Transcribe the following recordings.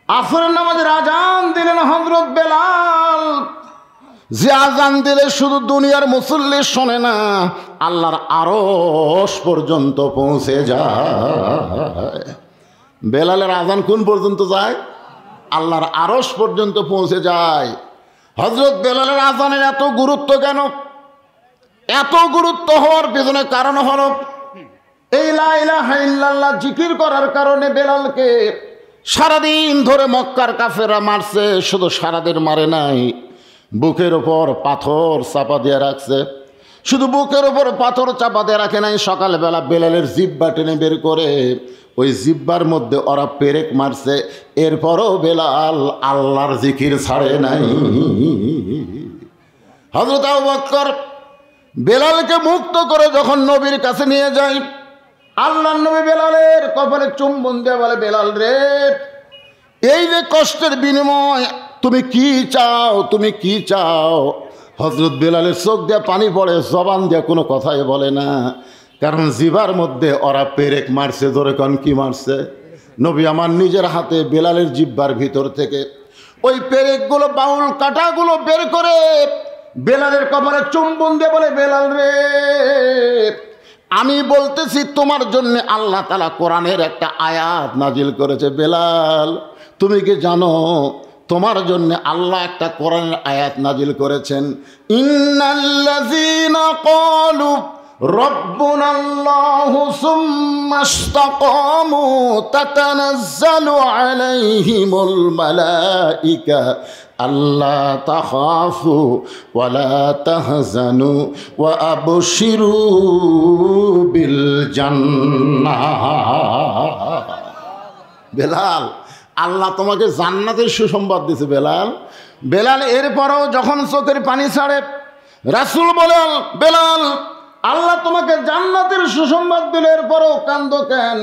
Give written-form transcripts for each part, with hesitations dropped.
আসরের নামাজের আজান দিলেন হযরত বেলাল। যে আজান দিলে শুধু দুনিয়ার মুসল্লি শোনে না, আল্লাহর আরশ পর্যন্ত পৌঁছে যায়। বেলালের আজান কোন পর্যন্ত যায়? আল্লাহর আরশ পর্যন্ত পৌঁছে যায়। হযরত বেলালের আজানের এত গুরুত্ব কেন? এত গুরুত্ব হওয়ার পেছনে কারণ হলো এই লা ইলাহা ইল্লাল্লাহ জিকির করার কারণে বেলালকে সারাদিন ধরে মক্কার কাফেররা মারছে। শুধু সারাদিন মারে নাই, বুকের ওপর পাথর চাপা দিয়ে রাখছে। শুধু বুকের ওপর পাথর চাপা দিয়ে রাখে নাই, সকালবেলা বেলালের জিহ্বা টেনে বের করে ওই জিহ্বার মধ্যে ওরা পেরেক মারছে। এরপরও বেলাল আল্লাহর জিকির ছাড়ে নাই। হযরত আবু বকর বেলালকে মুক্ত করে যখন নবীর কাছে নিয়ে যায়, আল্লাহর নবী বেলালের কপালে চুম্বন দিয়ে বলে, বেলাল রে, এই যে কষ্টের বিনিময় তুমি কি চাও, তুমি কি চাও? হযরত বেলালের চোখ দিয়ে পানি পড়ে, জবান দিয়ে কোনো কথাই বলে না, কারণ জিবার মধ্যে ওরা পেরেক মারছে। ধরে কোন কি মারছে? নবী আমার নিজের হাতে বেলালের জিহ্বার ভিতর থেকে ওই পেরেকগুলো, বাউল কাঁটাগুলো বের করে বেলালের কপালে চুম্বন দিয়ে বলে, বেলাল রে, আমি বলতেছি তোমার জন্য আল্লাহ তাআলা কোরআনের একটা আয়াত নাজিল করেছে। বেলাল, তুমি কি জানো তোমার জন্য আল্লাহ একটা কোরআনের আয়াত নাজিল করেছেন? ইন্নাল্লাযীনা ক্বালু রব্বুনাল্লাহু সুম্মা ইসতাকামু তাতানাজ্জালু আলাইহিমুল মালাইকা আল্লা তাখাফু ওয়ালা তাহজানু ওয়া আবশিরু বিল জান্নাহ। বেলাল, আল্লাহ তোমাকে জান্নাতের সুসংবাদ দিয়েছে। বেলাল, বেলাল এরপরও যখন চোখের পানি ছাড়ে, রাসূল বলেন, বেলাল, আল্লাহ তোমাকে জান্নাতের সুসংবাদ দিলে এরপরও কান্দো কেন?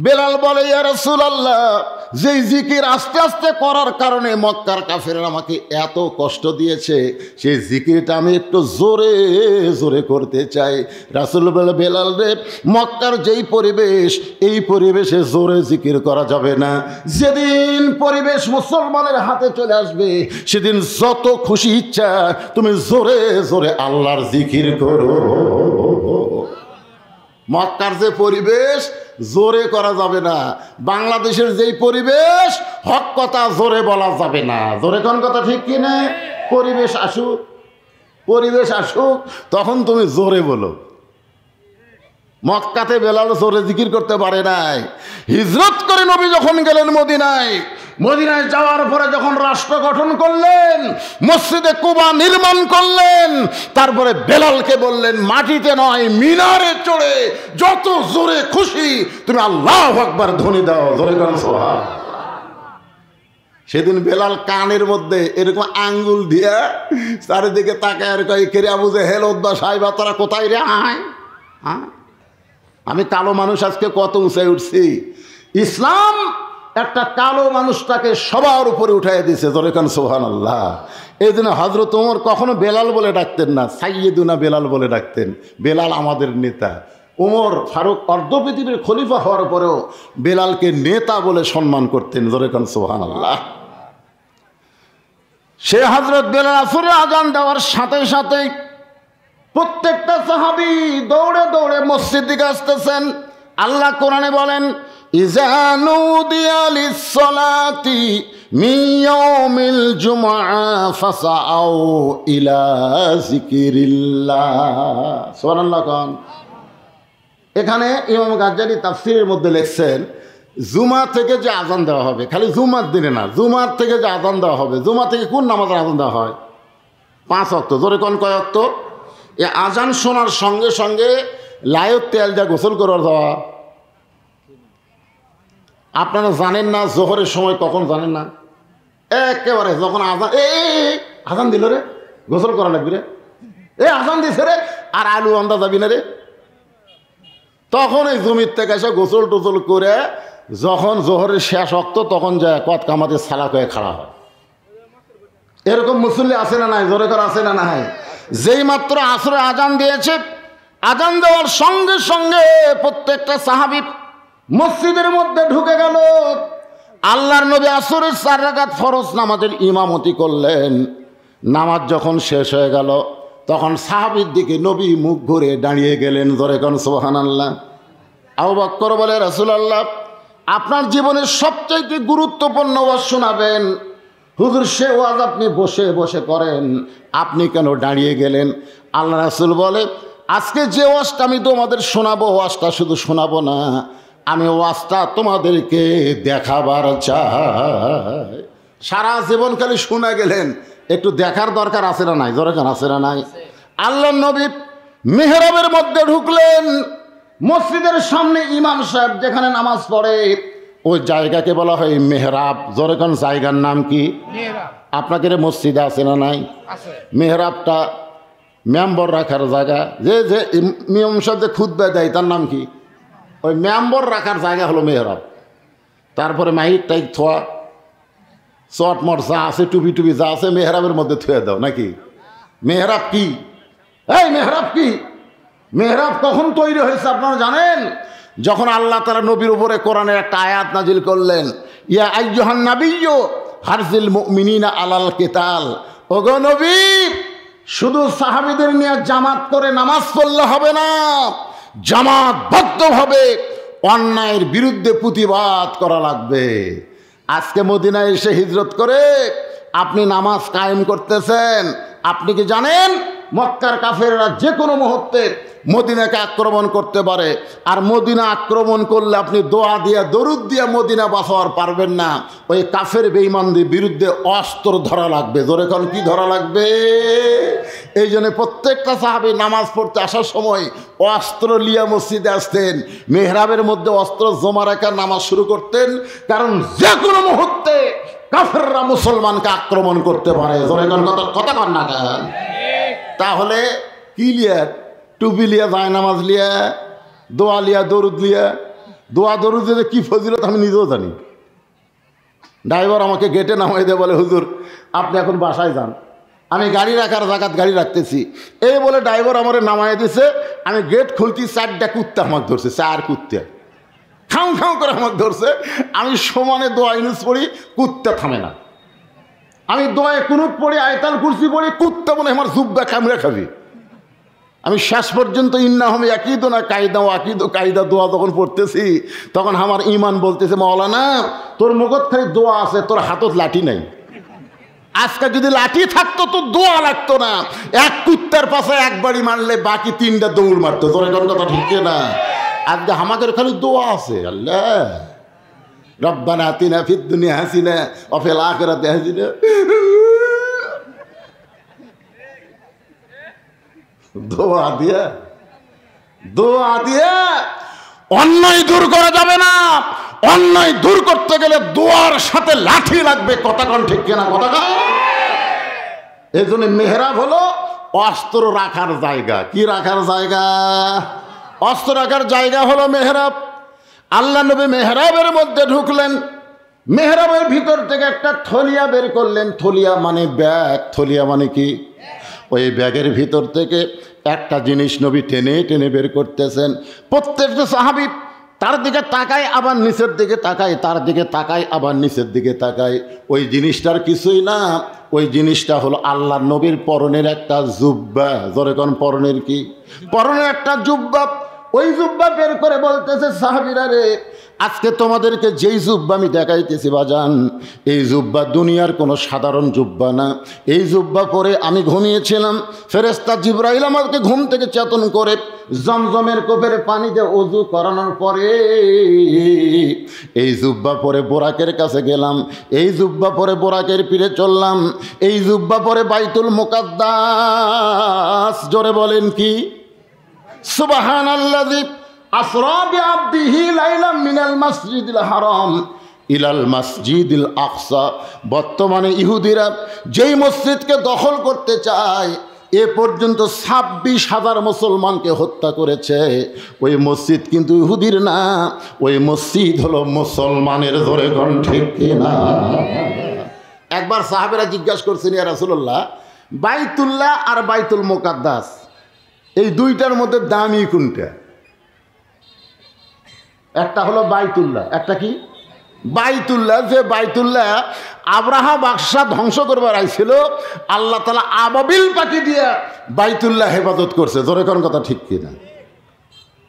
বেলাল বলে, ইয়া রাসূলুল্লাহ, যেই জিকির আস্তে আস্তে করার কারণে মক্কার কাফেররা আমাকে এত কষ্ট দিয়েছে, সেই জিকিরটা আমি একটু জোরে জোরে করতে চাই। রাসূল বলে, বেলাল রে, মক্কার যেই পরিবেশ, এই পরিবেশে জোরে জিকির করা যাবে না। যেদিন পরিবেশ মুসলমানের হাতে চলে আসবে, সেদিন যত খুশি ইচ্ছা তুমি জোরে জোরে আল্লাহর জিকির করো। মক্কার যে পরিবেশ, জোরে করা যাবে না। বাংলাদেশের যেই পরিবেশ, হক কথা জোরে বলা যাবে না। জোরে কোন কথা, ঠিক কি না? পরিবেশ আসুক, পরিবেশ আসুক, তখন তুমি জোরে বলো। মক্কাতে বেলাল জোরে জিকির করতে পারে নাই। হিজরত করে নবী যখন গেলেন মদিনায়, মদিনায় যাওয়ার পরে যখন রাষ্ট্র গঠন করলেন, মসজিদে কুবা নির্মাণ করলেন, তারপরে বেলালকে বললেন, মাটিতে নয় মিনারে চড়ে যত জোরে খুশি তুমি আল্লাহু আকবার ধ্বনি দাও। জোরে বলেন সুবহান। সেদিন বেলাল কানের মধ্যে এরকম আঙ্গুল দিয়ে চারিদিকে তাকায় আর কয়, কেরে আবু জেহেল, উদ্বা সাহেবা, তারা কোথায় রে? আয়, আমি কালো মানুষ আজকে কত উঁচায় উঠছি। ইসলাম একটা কালো মানুষটাকে সবার উপরে উঠাই দিয়েছে। জোরে কান সুবহানাল্লাহ। এই জন্য হযরত ওমর কখনো বেলাল বলে ডাকতেন না, সাইয়্যিদুনা বেলাল বলে ডাকতেন। বেলাল আমাদের নেতা। ওমর ফারুক অর্ধ পৃথিবীর খলিফা হওয়ার পরেও বেলালকে নেতা বলে সম্মান করতেন। জোরে কান সুবহানাল্লাহ। সে হযরত বেলাল আসরের আজান দেওয়ার সাথে সাথেই প্রত্যেকটা সাহাবী দৌড়ে দৌড়ে মসজিদ দিকে আসতেছেন। আল্লাহ কোরআনে বলেন, ইযা নুদিয়া লিস-সালাতি মিন ইয়াউমিল জুমআ ফাসাউ ইলা যিকিরিল্লাহ। সুবহানাল্লাহ কোন। এখানে ইমাম গাজ্জালী তাফসীরের মধ্যে লিখছেন, জুমা থেকে যে আজান দেওয়া হবে, খালি জুমার দিনে না, জুমার থেকে যে আজান দেওয়া হবে, জুমা থেকে কোন নামাজের আজান দেওয়া হয়? 5 ওয়াক্ত। জোরে কোন, কয় ওয়াক্ত? এই আজান শোনার সঙ্গে সঙ্গে লাইভ তেল দিয়ে গোসল করার দেওয়া। আপনারা জানেন না জোহরের সময় কখন? জানেন না? একেবারে যখন আজান, আজান দিল রে, গোসল করা লাগবে রে, আজান দিছে রে, আর আলু আন্দা যাবি না রে, তখন এই জমির থেকে এসে গোসল টোসল করে যখন জোহরের শেষ ওয়াক্ত, তখন যায় কত কামাতে সালাক হয়ে খাড়া হয়। এরকম মুসল্লি আছে না নাই? জোরে করে আছে না নাই? যেই মাত্র আসরে আজান দিয়েছে, আজান দেওয়ার সঙ্গে সঙ্গে প্রত্যেকটা সাহাবী মসজিদের মধ্যে ঢুকে গেল। আল্লাহর নবী আসরের 4 রাকাত ফরজ নামাজের ইমামতি করলেন। নামাজ যখন শেষ হয়ে গেল তখন সাহাবীর দিকে নবী মুখ ঘুরে দাঁড়িয়ে গেলেন। জোরে কোন সুবহানাল্লাহ। আবু বকর বলে, রাসূলুল্লাহ, আপনার জীবনের সবচাইতে গুরুত্বপূর্ণ ওয়াজ শোনাবেন। হুজুর, সে ওয়াজ আপনি বসে বসে করেন, আপনি কেন দাঁড়িয়ে গেলেন? আল্লাহ রাসূল বলে, আজকে যে ওয়াজটা আমি তোমাদের শোনাবো, ওয়াজটা শুধু শোনাবো না, আমি ওয়াজটা তোমাদেরকে দেখাবার চাই। সারা জীবন খালি শুনে গেলেন, একটু দেখার দরকার আছে না নাই? দরকার আছে না নাই? আল্লাহর নবী মিহরাবের মধ্যে ঢুকলেন। মসজিদের সামনে ইমাম সাহেব যেখানে নামাজ পড়ে ওই জায়গাকে বলা হয় মেহরাব। জোরেকান জায়গার নাম কি? আপনাদের মসজিদে আছে না নাই? মেহরাবটা মেম্বর রাখার জায়গা। যে যে ইমাম সাহেব যে খুতবা দেয় তার নাম কি? ওই মেম্বর রাখার জায়গা হলো মেহরাব। তারপরে মাইক টাইক থোয়া, চট মট যা আছে, টুপি টুপি যা আছে মেহরাবের মধ্যে থুয়ে দাও নাকি? মেহরাব কি? এই মেহরাব কি? মেহরাব কখন তৈরি হয়েছে আপনারা জানেন? যখন আল্লাহ তাআলা নবীর উপরে কোরআনের একটা আয়াত নাজিল করলেন, ইয়া আইয়ুহান নাবিয়্যু হারজিল মুমিনিনা আলাল কিতাল। ওগো নবী, শুধু সাহাবীদের নিয়ে জামাত করে নামাজ পড়লে হবে না, জামাতবদ্ধভাবে অন্যায়ের বিরুদ্ধে প্রতিবাদ করা লাগবে। আজকে মদিনায় এসে হিজরত করে আপনি নামাজ কায়েম করতেছেন। আপনি কি জানেন মক্কার কাফেররা যে কোনো মুহূর্তে মদিনাকে আক্রমণ করতে পারে, আর মদিনা আক্রমণ করলে আপনি দোয়া দিয়া দরুদ দিয়া মদিনা বাঁচাবার পারবেন না। ওই কাফের বেঈমানদের বিরুদ্ধে অস্ত্র ধরা লাগবে। জোরে কোন কি ধরা লাগবে? এই জন্য প্রত্যেকটা সাহাবী নামাজ পড়তে আসার সময় অস্ত্র লিয়া মসজিদে আসতেন। মেহরাবের মধ্যে অস্ত্র জমা রাখা নামাজ শুরু করতেন, কারণ যে কোনো মুহূর্তে কাফেররা মুসলমানকে আক্রমণ করতে পারে। জোরে কোন কথা কন না কেন? তাহলে কি লিয়া? টুপি লিয়া, যায় নামাজ লিয়া, দোয়া লিয়া, দরুদ লিয়া। দোয়া দরুদ দিয়ে কি ফজিলত আমি নিজেও জানি। ড্রাইভার আমাকে গেটে নামাই দিয়ে বলে, হুজুর আপনি এখন বাসায় যান, আমি গাড়ি রাখার জায়গাত গাড়ি রাখতেছি। এই বলে ড্রাইভার আমার নামাই দিছে। আমি গেট খুলছি, 4টা কুত্তা আমাকে ধরছে, 4 কুত্তা খাও খাও করে আমাকে ধরছে। আমি সমানে দোয়া ইউনুস পড়ি, কুত্তা থামে না। আমি দোয়ায় কুনুত পড়ি, আয়াতুল কুরসি পড়ি, কুত্তা মনে আমার জুব্বা কামড়ে খাবি। আমি শেষ পর্যন্ত ইন্নাহুম ইয়াকিদুনা কায়দা ও আকিদু কায়দা দোয়া যখন পড়তেছি, তখন আমার ইমান বলতেছে, মাওলানা তোর মুখত খালি দোয়া আছে, তোর হাতত লাঠি নাই। আজকে যদি লাঠি থাকতো তো দোয়া লাগতো না। এক কুত্তার পাশে একবারই মারলে বাকি 3টা দৌড় মারতো। তোর এখন কথা ঠিক না? আজকে আমাদের খালি দোয়া আছে। আল্লাহ রব্বানা আতিনা ফিদ দুনিয়া হাসিনা ওয়া ফিল আখিরাতি হাসিনা। দোয়া দিয়ে অন্যায় দূর করা যাবে না। অন্যায় দূর করতে গেলে দোয়ার সাথে লাঠি লাগবে। কথা কোন ঠিক কিনা? কথা কোন? এই জন্য মেহরাব হলো অস্ত্র রাখার জায়গা। কি রাখার জায়গা? অস্ত্র রাখার জায়গা হলো মেহরাব। আল্লাহ নবী মেহরাবের মধ্যে ঢুকলেন। মেহরাবের ভিতর থেকে একটা থলিয়া বের করলেন। থলিয়া মানে ব্যাগ। থলিয়া মানে কি? ওই ব্যাগের ভিতর থেকে একটা জিনিস নবী টেনে টেনে বের করতেছেন। প্রত্যেকটা সাহাবী তার দিকে তাকায়, আবার নিচের দিকে তাকায়, তার দিকে তাকায়, আবার নিচের দিকে তাকায়। ওই জিনিসটার কিছুই না, ওই জিনিসটা হলো আল্লাহর নবীর পরনের একটা জুব্বা। জোরে কোন পরনের কি? পরনের একটা জুব্বা। ওই জুব্বা বের করে বলতেছে, সাহাবীরা রে, আজকে তোমাদেরকে যেই জুব্বা আমি দেখাইতেছি বাজান, এই জুব্বা দুনিয়ার কোনো সাধারণ জুব্বা না। এই জুব্বা পরে আমি ঘুমিয়েছিলাম। ফেরেশতা জিবরাইল আমাকে ঘুম থেকে চেতন করে জমজমের কোপের পানি দিয়ে ওযু করানোর পরে এই জুব্বা পরে বোরাকের কাছে গেলাম। এই জুব্বা পরে বোরাকের পিঠে চললাম। এই জুব্বা পরে বাইতুল মুকাদ্দাস। জোরে বলেন কি? সুবহানাল্লাযী আসরা বিআবদিহি লাইলাম মিনাল মাসজিদিল হারাম ইলাল মাসজিদিল আকসা। বর্তমানে ইহুদিরা যেই মসজিদকে দখল করতে চায়, এ পর্যন্ত 26,000 মুসলমানকে হত্যা করেছে। ওই মসজিদ কিন্তু ইহুদির না, ওই মসজিদ হলো মুসলমানের। ধরে কোন ঠিক কিনা? একবার সাহাবেরা জিজ্ঞাসা করছেন, ইয়া রাসূলুল্লাহ, বাইতুল্লাহ আর বাইতুল মুকাদ্দাস এই দুইটার মধ্যে দামি কোনটা? একটা হলো বাইতুল্লাহ, একটা কি? বাইতুল্লাহ, যে বাইতুল্লাহ আব্রাহা বাদশাহ ধ্বংস করবার আইছিল, আল্লাহ তাআলা আবাবিল পাখি দিয়ে বাইতুল্লাহ হেফাজত করছে। জোরে কোন কথা ঠিক কিনা?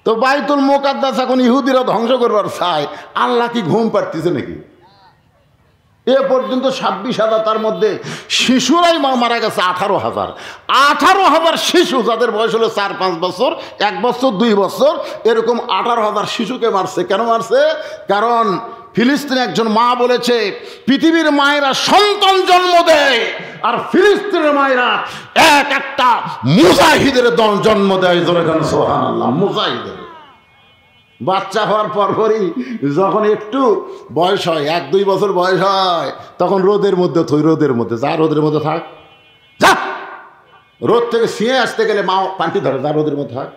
তো বাইতুল মুকাদ্দাস এখন ইহুদিরা ধ্বংস করবার চায়, আল্লাহ কি ঘুম পাড়তেছে নাকি? এ পর্যন্ত 26,000, তার মধ্যে শিশুরাই মারা গেছে 18,000। 18,000 শিশু, যাদের বয়স হলো 4-5 বছর, 1 বছর 2 বছর, এরকম 18,000 শিশুকে মারছে। কেন মারছে? কারণ ফিলিস্তিনে একজন মা বলেছে, পৃথিবীর মায়েরা সন্তান জন্ম দেয় আর ফিলিস্তিনের মায়েরা এক একটা মুজাহিদের জন্ম দেয়। জোরে গান সুবহানাল্লাহ। মুজাহিদের বাচ্চা হওয়ার পরপরই যখন একটু বয়স হয়, 1-2 বছর বয়স হয়, তখন রোদের মধ্যে থই, রোদের মধ্যে যা, রোদের মধ্যে থাক, যা। রোদ থেকে সিঁয়ে আসতে গেলে মা পান্টি ধরে, যা রোদের মধ্যে থাক।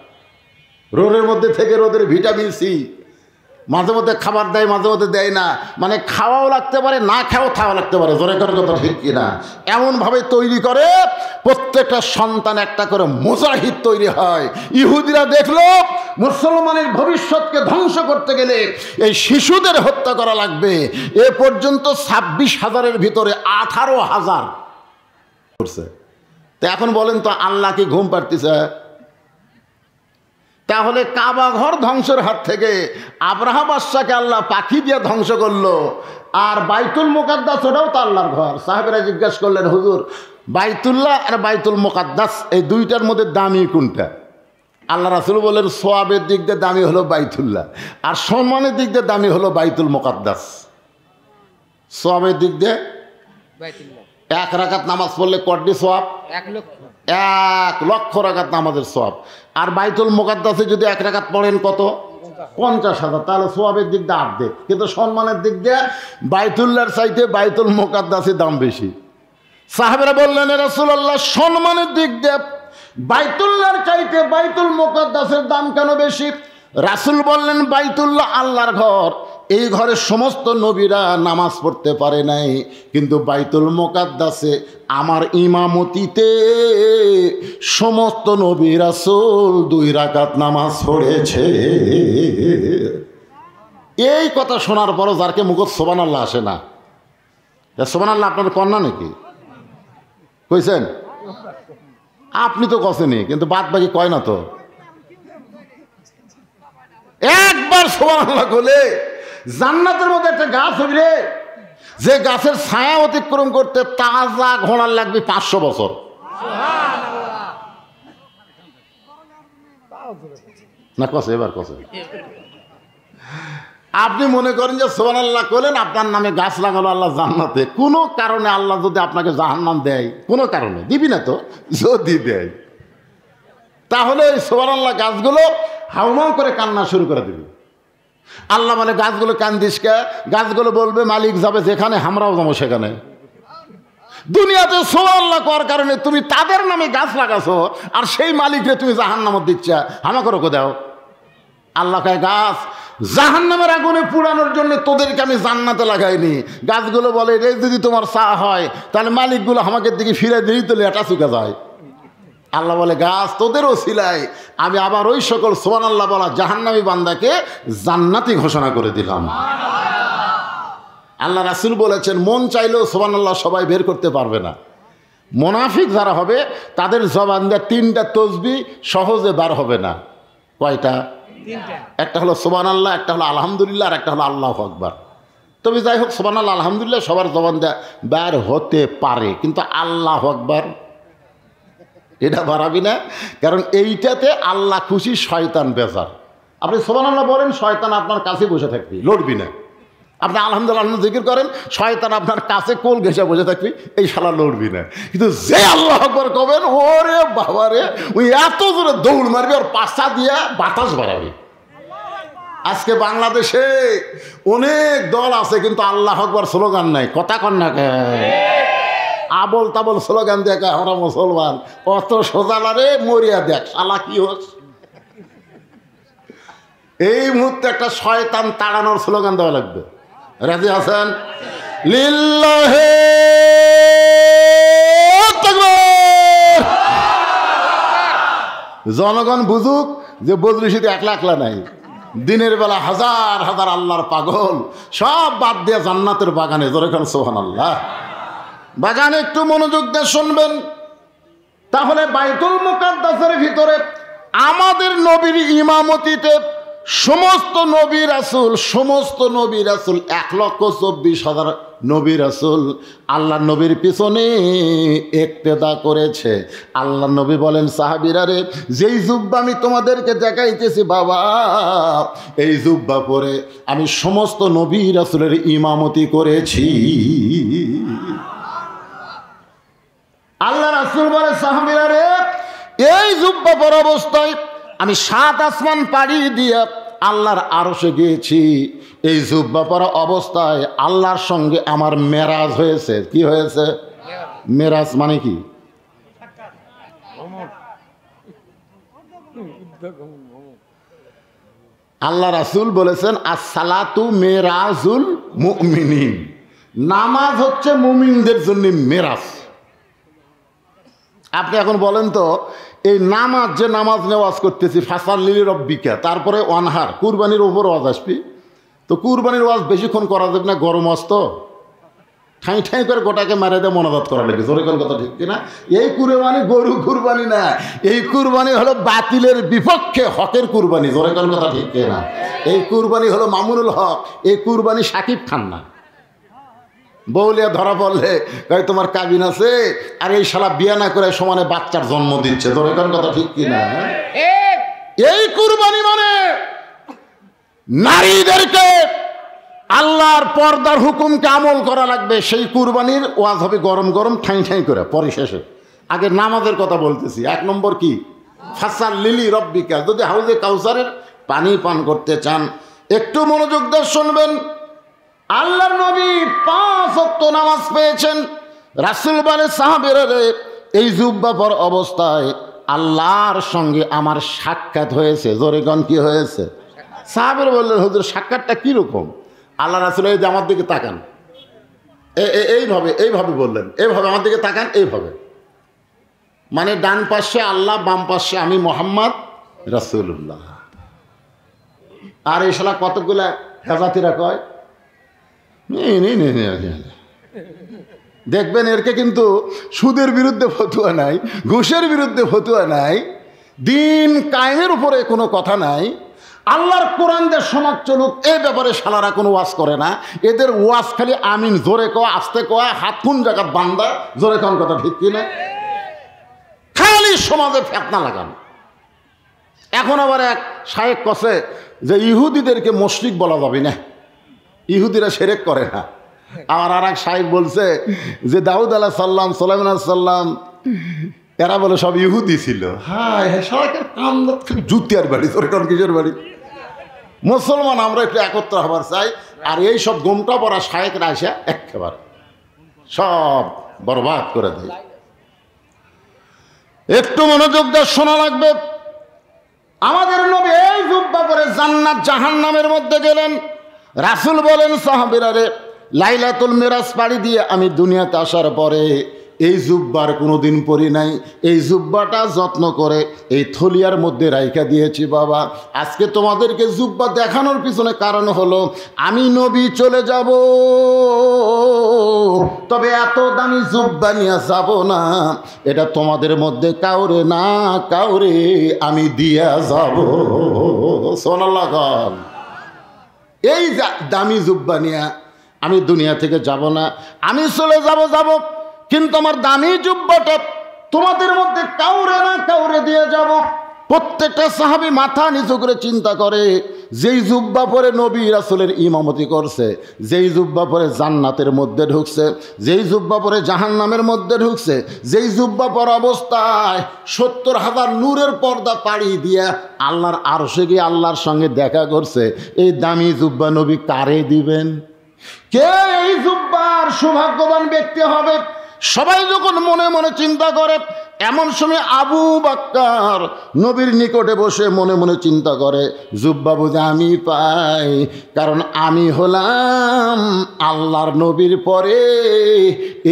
রোদের মধ্যে থেকে রোদের ভিটামিন সি মাঝে মধ্যে খাবার দেয়, মাঝে মধ্যে দেয় না, মানে খাওয়াও লাগতে পারে, না খাওয়াও খাওয়া লাগতে পারে। জোরে করে কথা ঠিক কিনা? এমনভাবে তৈরি করে প্রত্যেকটা সন্তান একটা করে মুজাহিদ তৈরি হয়। ইহুদিরা দেখলো মুসলমানের ভবিষ্যৎকে ধ্বংস করতে গেলে এই শিশুদের হত্যা করা লাগবে। এ পর্যন্ত 26,000-এর ভিতরে 18,000 করছে। তো এখন বলেন তো, আল্লাহ কি ঘুম পাড়তেছে? তাহলে কাবা ঘর ধ্বংসের হাত থেকে আব্রাহা বাদশাকে আল্লাহ পাখি দিয়ে ধ্বংস করলো, আর বাইতুল মুকাদ্দাস ওটাও তো আল্লাহর ঘর। সাহেবেরা জিজ্ঞাসা করলেন, হুজুর বাইতুল্লাহ আর বাইতুল মুকাদ্দাস এই দুইটার মধ্যে দামি কোনটা? আল্লাহ রাসূল বলেন, সোয়াবের দিক দিয়ে দামি হলো বাইতুল্লাহ, আর সম্মানের দিক দিয়ে দামি হলো বাইতুল মুকাদ্দাস। সোয়াবের দিক দিয়ে 1 রাকাত নামাজ পড়লে কটি সোয়াব? 1 লক্ষ রাকাত নামাজের সোয়াব। আর বাইতুল মুকাদ্দাসে যদি 1 রাকাত পড়েন কত? 50,000। তাহলে সোয়াবের দিক দিয়ে অর্ধেক, কিন্তু সম্মানের দিক দিয়ে বাইতুল্লাহর চাইতে বাইতুল মুকাদ্দাসের দাম বেশি। সাহাবেরা বললেন, রাসূলুল্লাহ সম্মানের দিক দিয়ে বাইতুল্লাহর চাইতে বাইতুল মুকাদ্দাসের দাম কেন বেশি? রাসূল বললেন, বাইতুল্লাহ আল্লাহর ঘর, এই ঘরে সমস্ত নবীরা নামাজ পড়তে পারে নাই, কিন্তু বাইতুল মুকাদ্দাসে আমার ইমামতিতে সমস্ত নবী রাসূল 2 রাকাত নামাজ পড়েছে। এই কথা শোনার পরও যারকে মুখ সুবহানাল্লাহ আসে না, সুবহানাল্লাহ আপনার কন্যা নাকি কইছেন? আপনি তো কছেনি, কিন্তু বাদ বাকি কয় না তো। একবার সুবহানাল্লাহ বলে জান্নাতের মধ্যে একটা গাছ হবে রে, যে গাছের ছায়া অতিক্রম করতে তাজা ঘোড়ার লাগবে 500 বছর। না কছে, এবার কছে। আপনি মনে করেন যে সুবহানাল্লাহ করলেন, আপনার নামে গাছ লাগালো আল্লাহ জান্নাতে। কোনো কারণে আল্লাহ যদি আপনাকে জাহান্নাম দেয়, কোনো কারণে দিবি না তো, যদি দেয় তাহলে এই সুবহানাল্লাহ গাছগুলো হাউমাউ করে কান্না শুরু করে দিবি। আল্লাহ মানে গাছগুলো কান্দিস কে? গাছগুলো বলবে মালিক যাবে যেখানে, আমরাও যাবো সেখানে। দুনিয়াতে সুবহানাল্লাহ করার কারণে তুমি তাদের নামে গাছ লাগাছো, আর সেই মালিকরে তুমি জাহান্নামে দিচ্ছ, আমাকে রোকো দাও। আল্লাহ কয়, গাছ জাহান্নামের আগুনে পুড়ানোর জন্য তোদেরকে আমি জান্নাতে লাগাইনি। গাছগুলো বলে, রে যদি তোমার চা হয় তাহলে মালিকগুলো আমাকে দিকে ফিরে দিই, তো লেটা চুকে যায়। আল্লাহ বলে, গাছ তোদের ওসিলায় আমি আবার ওই সকল সুবহানাল্লাহ বলা জাহান্নামী বান্দাকে জান্নাতি ঘোষণা করে দিলাম। আল্লাহ রাসূল বলেছেন, মন চাইলেও সুবহানাল্লাহ সবাই বের করতে পারবে না। মুনাফিক যারা হবে তাদের জবান দিয়ে 3টা তাসবিহ সহজে বার হবে না। কয়টা? 3টা। একটা হলো সুবহানাল্লাহ, একটা হলো আলহামদুলিল্লাহ, আর একটা হলো আল্লাহু আকবার। তবে যাই হোক, সুবহানাল্লাহ আলহামদুলিল্লাহ সবার জবান দিয়ে বার হতে পারে, কিন্তু আল্লাহু আকবার এটা বাড়াবি না, কারণ এইটাতে আল্লাহ খুশি, শয়তান বেজার। আপনি সুবহানাল্লাহ বলেন, শয়তান আপনার কাছে বসে থাকবি, লড়বি না। আপনি আলহামদুলিল্লাহ জিকির করেন, শয়তান আপনার কাছে কোল ঘেঁষে বসে থাকবি, এই শালা লড়বি না। কিন্তু যে আল্লাহু আকবার কবেন, ওরে বাবারে, ওই এত জোরে দৌড় মারবি, ওর পাশা দিয়ে বাতাস বাড়াবি। আজকে বাংলাদেশে অনেক দল আছে, কিন্তু আল্লাহু আকবার স্লোগান নাই। কথা কন না কে? আবল তাবল স্লোগান দেখে আমরা মুসলমান, অত সোজা রে, মরিয়া দেখ শালা কি হোস। এই মুহূর্তে একটা শয়তান তাড়ানোর স্লোগান দেওয়া লাগবে। রাজি আছেন? লিল্লাহি তাকবীর। জনগণ বুঝুক যে বদরুশিতে একলা একলা নাই, দিনের বেলা হাজার হাজার আল্লাহর পাগল সব বাদ দিয়ে জান্নাতের বাগানে, ধরে খান সুবহানাল্লাহ। বাগানে একটু মনোযোগ দিয়ে শুনবেন। তাহলে বাইতুল মুকাদ্দাসের ভিতরে আমাদের নবীর ইমামতিতে সমস্ত নবী রাসূল 1,24,000 নবী রাসূল আল্লাহ নবীর পিছনে ইক্তেদা করেছে। আল্লাহ নবী বলেন, সাহাবীরা রে, যেই জুব্বা আমি তোমাদেরকে দেখাইতেছি বাবা, এই জুব্বা পরে আমি সমস্ত নবী রাসূলের ইমামতি করেছি। আল্লাহ রাসূল বলে, সাহাবীরা রে, এই জুব্বা পরা অবস্থায় আমি 7 আসমান পাড়ি দিয়ে আল্লাহর আরশে গিয়েছি। এই জুব্বা পরা অবস্থায় আল্লাহর সঙ্গে আমার মেরাজ হয়েছে। কি হয়েছে? মেরাজ মানে কি? আল্লাহ রাসূল বলেছেন, as-salatu মেরাজুল মুমিনিন, নামাজ হচ্ছে মুমিনদের জন্য মেরাজ। আপনি এখন বলেন তো, এই নামাজ যে নামাজ নেওয়াজ করতেছি ফাসাল্লি রব্বিকা, তারপরে ওয়ানহার, কুরবানির ওপর ওয়াজ আসবি, তো কুরবানির ওয়াজ বেশিক্ষণ করা যাবে না, গরম ওয়াজ তো ঠাই ঠাই করে গোটাকে মারে দিয়ে মনোজাত করা লাগে। জোরে কোন কথা ঠিক কিনা? এই কুরবানি গরু কুরবানি না, এই কুরবানি হলো বাতিলের বিপক্ষে হকের কুরবানি। জোরে কোন কথা ঠিক কিনা? এই কুরবানি হলো মামুনুল হক, এই কুরবানি শাকিব খান না। বউলিয়া ধরা পড়লে ভাই তোমার কাবিন আছে, আর এই শালা বিয়া না করে সমানে বাচ্চার জন্ম দিচ্ছে। জোরে কোন কথা ঠিক কিনা? এই কুরবানি মানে নারীদেরকে আল্লাহর পর্দার হুকুমকে আমল করা লাগবে। সেই কুরবানির ওয়াজ হবে গরম গরম ঠাই ঠাই করে পরে শেষে। আগে নামাজের কথা বলতেছি। 1 নম্বর কি? ফাসাল্লি রব্বিকা। যদি হাউজে কাউসারের পানি পান করতে চান একটু মনোযোগ দিয়ে শুনবেন। আল্লাহর নবী 5 ওয়াক্ত নামাজ পেয়েছেন। রাসূল বলে, সাহাবীরা রে, এই জুব্বা পর অবস্থায় আল্লাহর সঙ্গে আমার সাক্ষাৎ হয়েছে। জোরে গান কি হয়েছে? সাহাবীরা বললেন, হুজুর সাক্ষাৎটা কীরকম? আল্লাহ রাসূল এই যে আমার দিকে তাকান, এইভাবে বললেন, এইভাবে আমার দিকে তাকান, এইভাবে, মানে ডান পাশে আল্লাহ, বাম পাশে আমি মুহাম্মদ রাসূলুল্লাহ। আর এই শালা কতগুলা হেজাতিরা কয়, দেখবেন এরকে কিন্তু সুদের বিরুদ্ধে ফতুয়া নাই, ঘুষের বিরুদ্ধে ফতুয়া নাই, দিন কায়েমের উপরে কোনো কথা নাই, আল্লাহর কোরআন দিয়ে সমাজ চলুক এই ব্যাপারে শালারা কোনো ওয়াজ করে না। এদের ওয়াজ খালি আমিন, জোরে কয়, আস্তে কয়, হাত কোন জায়গার বান্দা, জোরে কোন কথা ঠিক কিনা, খালি সমাজে ফেতনা লাগান। এখন আবার এক শায়েখ কছে যে ইহুদিদেরকে মুশরিক বলা যাবে না, ইহুদিরা শিরক করে না। আর এক শায়েখ বলছে যে দাউদ আলাইহিস সালাম, সুলাইমান আলাইহিস সালাম, এরা বলে সব ইহুদি ছিল। হ্যাঁ, শায়েখের কাম জুতিয়ার বাড়ি, তোর কোন কিসের বাড়ি? মুসলমান আমরা একটু একত্র হবার চাই, আর এই সব গোমটা পড়া শায়েখরা এসে একেবারে সব বরবাদ করে দেয়। একটু মনোযোগ দিয়ে শোনা লাগবে। আমাদের নবী এই জুব্বা পরে জান্নাত জাহান্নামের মধ্যে গেলেন। রাসূল বলেন, সাহাবীরা রে, লাইলাতুল মিরাজ পাড়ি দিয়ে আমি দুনিয়াতে আসার পরে এই জুব্বার কোনোদিন পরি নাই। এই জুব্বাটা যত্ন করে এই থলিয়ার মধ্যে রাইখা দিয়েছি বাবা। আজকে তোমাদেরকে জুব্বা দেখানোর পিছনে কারণ হলো আমি নবী চলে যাব, তবে এত দামি জুব্বা নিয়ে যাব না, এটা তোমাদের মধ্যে কাউরে না কাউরে আমি দিয়া যাব। সুবহানাল্লাহ। এই দামি জুব্বা নিয়ে আমি দুনিয়া থেকে যাব না, আমি চলে যাব, কিন্তু আমার দামি জুব্বাটা তোমাদের মধ্যে কাউরে না কাউরে দিয়ে যাব। প্রত্যেকটা সাহাবী মাথা নিচু করে চিন্তা করে, যেই জুব্বা পরে নবী রাসূলের ইমামতি করছে, যেই জুব্বা পরে জান্নাতের মধ্যে ঢুকছে, যেই জুব্বা পরে জাহান্নামের মধ্যে ঢুকছে, যেই জুব্বা পর অবস্থায় 70,000 নূরের পর্দা পাড়ি দিয়া আল্লাহর আরশে গিয়ে আল্লাহর সঙ্গে দেখা করছে, এই দামি জুব্বা নবী কারে দিবেন? কে এই জুব্বার সৌভাগ্যবান ব্যক্তি হবে? সবাই যখন মনে মনে চিন্তা করে, এমন সময় আবু বকর নবীর নিকটে বসে মনে মনে চিন্তা করে, জুব্বা বুঝে আমি পাই, কারণ আমি হলাম আল্লাহর নবীর পরে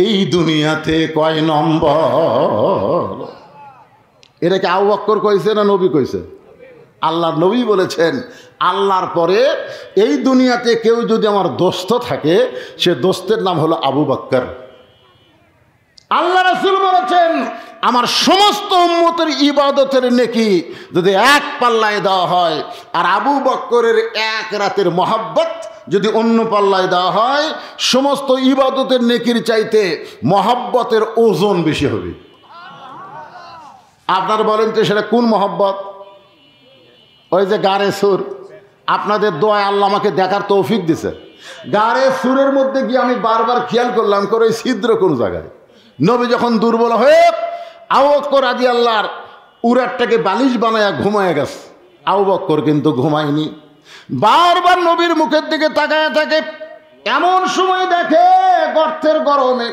এই দুনিয়াতে কয় নম্বর। এটাকে আবু বকর কইছে না নবী কইছে? আল্লাহর নবী বলেছেন, আল্লাহর পরে এই দুনিয়াতে কেউ যদি আমার দোস্ত থাকে, সে দোস্তের নাম হলো আবু বকর। আল্লাহ রাসূল বলেছেন, আমার সমস্ত উম্মতের ইবাদতের নেকি যদি এক পাল্লায় দেওয়া হয়, আর আবু বকরের এক রাতের মহব্বত যদি অন্য পাল্লায় দেওয়া হয়, সমস্ত ইবাদতের নেকির চাইতে মহব্বতের ওজন বেশি হবে। আপনারা বলেন তো সেটা কোন মহব্বত? ওই যে গারে সুর, আপনাদের দোয়ায় আল্লাহ আমাকে দেখার তৌফিক দিছে। গারে সুরের মধ্যে গিয়ে আমি বারবার খেয়াল করলাম করে ওই ছিদ্র কোন জায়গায়। নবী যখন দুর্বল হয়ে আবু বকর রাদিয়াল্লাহর উরাটটাকে বালিশ বানায়া ঘুমায় গেছে, আবু বকর কিন্তু ঘুমায়নি, বারবার নবীর মুখের দিকে তাকায় থাকে। এমন সময় দেখে গর্তের গরমে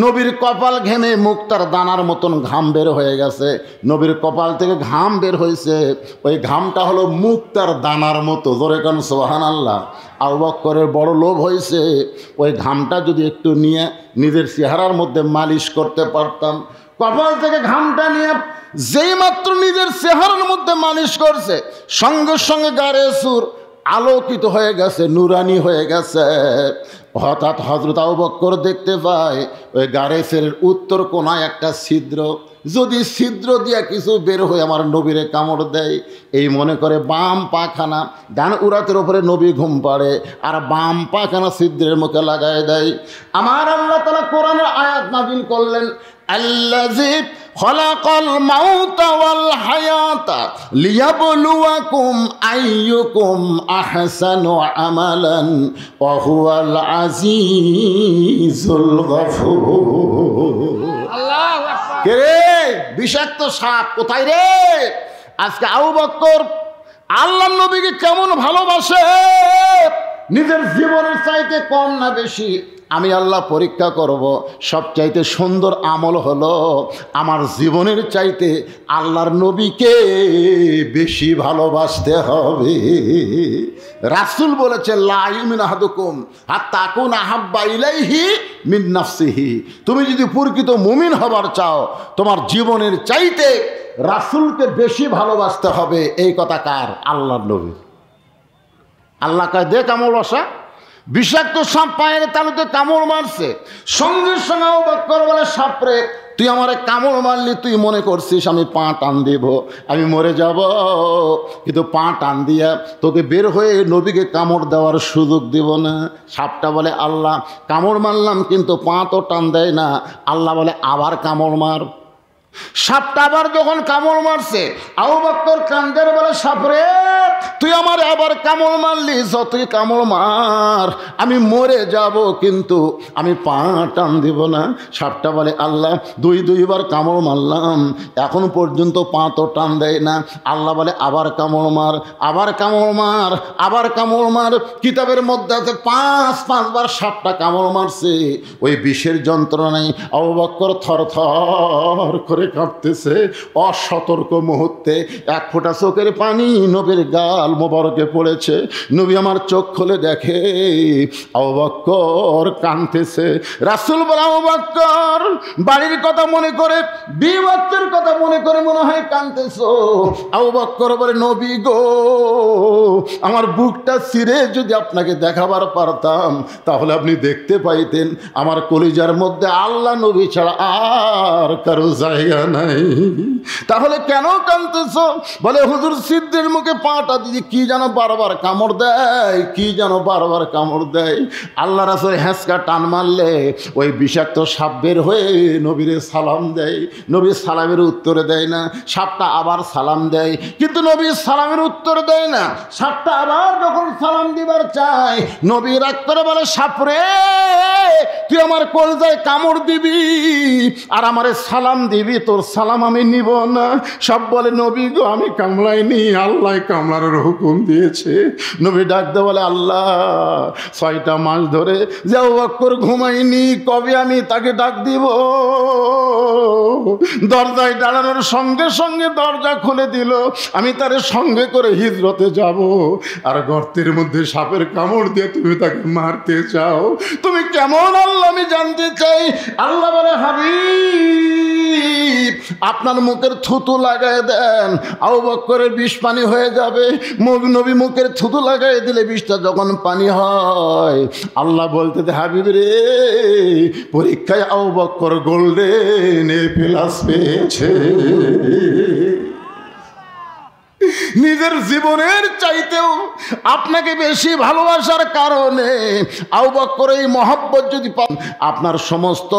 নবীর কপাল ঘেমে মুখ তার দানার মতন ঘাম বের হয়ে গেছে। নবীর কপাল থেকে ঘাম বের হয়েছে, ওই ঘামটা হলো মুখ তার দানার মতো। জোরে কান সুবহানাল্লাহ। আবু বকরের বড় লোভ হয়েছে, ওই ঘামটা যদি একটু নিয়ে নিজের চেহারার মধ্যে মালিশ করতে পারতাম। কপাল থেকে ঘামটা নিয়ে যেই মাত্র নিজের চেহারার মধ্যে মালিশ করছে, সঙ্গে সঙ্গে গারে সুর আলোকিত হয়ে গেছে, নুরানি হয়ে গেছে। হঠাৎ হযরত আবু বকর দেখতে পায় ওই গারেসের উত্তর কোনায় একটা ছিদ্র, যদি ছিদ্র দিয়া কিছু বের হয়ে আমার নবীরে কামড় দেয়, এই মনে করে বাম পাখানা ডান উরাতের উপরে নবী ঘুম পাড়ে, আর বাম পাখানা ছিদ্রের মুখে লাগায় দেয়। আমার আল্লাহ তাআলা কোরআনের আয়াত নাযিল করলেন, আল্লাযী খলাকাল মাউতা ওয়াল হায়াতা লিয়াবলুয়াকুম আইয়ুকুম আহসানু আমালান ওয়া হুয়াল আজিজুল গফুর। আল্লাহু আকবার। কে রে? বিষাক্ত সাপ কোথায় রে? আজকে আবু বকর আল্লাহর নবীকে কেমন ভালোবাসে, নিজের জীবনের চাইতে কম না বেশি। আমি আল্লাহ পরীক্ষা করব, সবচাইতে সুন্দর আমল হলো আমার জীবনের চাইতে আল্লাহর নবীকে বেশি ভালোবাসতে হবে। রাসূল বলেছে, লা ইউমিনু আহাদুকুম হাত্তা আকুনা আহাব্বা ইলাইহি মিন নাফসিহি। তুমি যদি প্রকৃত মুমিন হবার চাও, তোমার জীবনের চাইতে রাসূলকে বেশি ভালোবাসতে হবে। এই কথা কার? আল্লাহর নবী। আল্লাহ কয় দে কামড় বসা। বিষাক্ত সাপ পায়ের তালুতে কামড় মারছে, সঙ্গে সঙ্গে আবু বকর বলে, সাপরে তুই আমারে কামড় মারলি, তুই মনে করছিস আমি পা টান দিব, আমি মরে যাব, কিন্তু পা টান দিয়া তোকে বের হয়ে নবীকে কামড় দেওয়ার সুযোগ দিব না। সাপটা বলে, আল্লাহ কামড় মারলাম কিন্তু পা তো টান দেয় না। আল্লাহ বলে, আবার কামড় মার। সাপটা আবার যখন কামড় মারছে, আবু বকর কান্দের বলে, সাপরে তুই আমার আবার কামড় মারলি, যতই কামড় মার আমি মরে যাব, কিন্তু আমি পা টান দিব না। সাপটা বলে, আল্লাহ দুইবার কামড় মারলাম, এখন পর্যন্ত পা তো টান দেয় না। আল্লাহ বলে, আবার কামড় মার, আবার কামড় মার, আবার কামড় মার। কিতাবের মধ্যে আছে 5বার সাপটা কামড় মারছে। ওই বিষের যন্ত্রণায় আবু বকর থরথর করে কাঁপতেছে। অসতর্ক মুহূর্তে এক ফোঁটা চোখের পানি নবীর গাল মোবারকে পড়েছে। নবী আমার চোখ খুলে দেখে আবু বকর কাঁদতেছে। রাসূল বলে, আবু বকর বাড়ির কথা মনে করে, বিবাচ্চার কথা মনে করে মনে হয় কাঁদতেছো। আবু বকর বলে, নবী গো, আমার বুকটা ছিঁড়ে যদি আপনাকে দেখাবার পারতাম, তাহলে আপনি দেখতে পাইতেন আমার কলিজার মধ্যে আল্লাহ নবী ছাড়া আর কারো জায়গা নাই। তাহলে কেন কাঁদতেছ? বলে, হুজুর ছিদ্রের মুখে পাটা দিয়ে কি যেন বারবার কামড় দেয়, কি যেন বারবার কামড় দেয়। আল্লাহ রাসূল হ্যাঁচকা টান মারলে ওই বিষাক্ত সাপ বের হয়ে নবীরে সালাম দেয়। নবীর সালামের উত্তরে দেয় না। সাপটা আবার সালাম দেয়, কিন্তু নবীর সালামের উত্তর দেয় না। সাপটা আবার যখন সালাম দিবার চায়, নবী রাগ করে বলে, সাপরে তুই আমার কলজায় কামড় দিবি আর আমারে সালাম দিবি, তোর সালাম আমি নিব না। সব বলে, নবী গো আমি কামড়াইনি, আল্লাহ কামড়ানোর হুকুম দিয়েছে। নবী ডাকতে বলে, আল্লাহ 6টা মাস ধরে যে আবু বকর ঘুমাইনি, কবে আমি তাকে ডাক দিব? দরজায় দাঁড়ানোর সঙ্গে সঙ্গে দরজা খুলে দিল। আমি তারে সঙ্গে করে হিজরতে যাব, আর গর্তের মধ্যে সাপের কামড় দিয়ে তুমি তাকে মারতে চাও। তুমি কেমন আল্লাহ আমি জানতে চাই। আল্লাহ বলে, হাবিব আপনার মুখের থুতু লাগাই দেন, আবু বকরের বিষ পানি হয়ে যাবে। নবী মুখের থুতু লাগাই দিলে বিষটা যখন পানি হয়, আল্লাহ বলতে হাবিব রে, পরীক্ষায় আবু বকর গোল্ডেন প্লাস পেয়েছে। নিজের জীবনের চাইতেও আপনাকে বেশি ভালোবাসার কারণে আবু বকর এই মহব্বত যদি পান, আপনার সমস্ত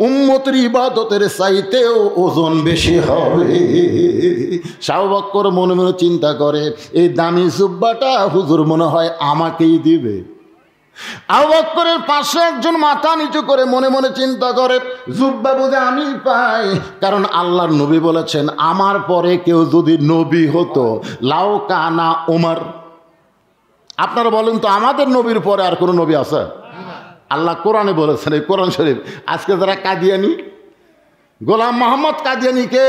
উম্মতের ইবাদতের চাইতেও ওজন বেশি হবে। আবু বকর মনে মনে চিন্তা করে, এই দামি জুব্বাটা হুজুর মনে হয় আমাকেই দিবে। আবু বকরের পাশে একজন মাথা নিচু করে মনে মনে চিন্তা করে, জুব্বা বুঝে আমি পাই, কারণ আল্লাহর নবী বলেছেন আমার পরে কেউ যদি নবী হতো লাউ কানা ওমর। আপনারা বলেন তো, আমাদের নবীর পরে আর কোনো নবী আছে? আল্লাহ কোরআনে বলেছেন, এই কোরআন শরীফ। আজকে যারা কাদিয়ানি, গোলাম মোহাম্মদ কাদিয়ানিকে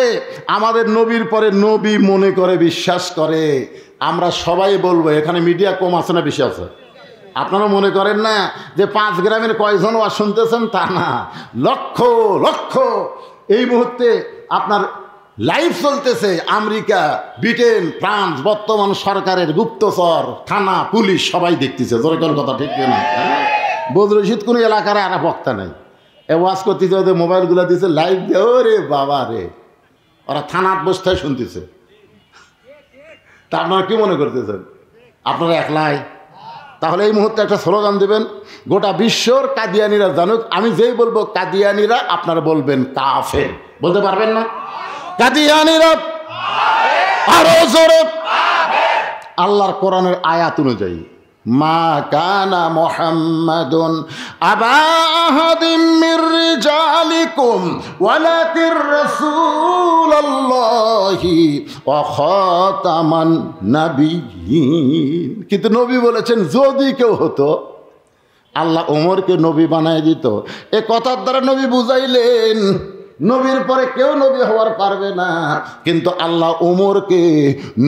আমাদের নবীর পরে নবী মনে করে বিশ্বাস করে, আমরা সবাই বলবো, এখানে মিডিয়া কম আছে না বেশি আছে? আপনারা মনে করেন না যে 5 গ্রামের কয়জন ওয়াজ শুনতেছেন, তা না, লক্ষ লক্ষ। এই মুহূর্তে আপনার লাইভ চলতেছে আমেরিকা, ব্রিটেন, ফ্রান্স, বর্তমান সরকারের গুপ্তচর, থানা, পুলিশ সবাই দেখতেছে। জোরে কোন কথা ঠিক না? বদরশিদ কোনো এলাকার আর বক্তা নাই, এ ওয়াজ করতেছে, ওদের মোবাইলগুলো দিয়েছে লাইভ দিয়ে, ওরে বাবা রে, ওরা থানার বস্তায় শুনতেছে। তা আপনারা কি মনে করতেছেন আপনারা একলাই? তাহলে এই মুহূর্তে একটা স্লোগান দেবেন, গোটা বিশ্বর কাদিয়ানিরা জানুক। আমি যেই বলবো কাদিয়ানিরা, আপনারা বলবেন কাফের। বলতে পারবেন না? কাদিয়ানিরা আরো জোরে। আল্লাহর কোরআনের আয়াত অনুযায়ী, মা কানা মুহাম্মাদুন আবা আহাদিম মির রিজালিকুম ওয়ালাকির রাসূলুল্লাহি ওয়া খাতামান নাবিয়্যিন। কিন্তু নবী বলেছেন যদি কেউ হতো, আল্লাহ ওমরকে নবী বানায় দিত। এ কথার দ্বারা নবী বুঝাইলেন নবীর পরে কেউ নবী হওয়ার পারবে না, কিন্তু আল্লাহ ওমরকে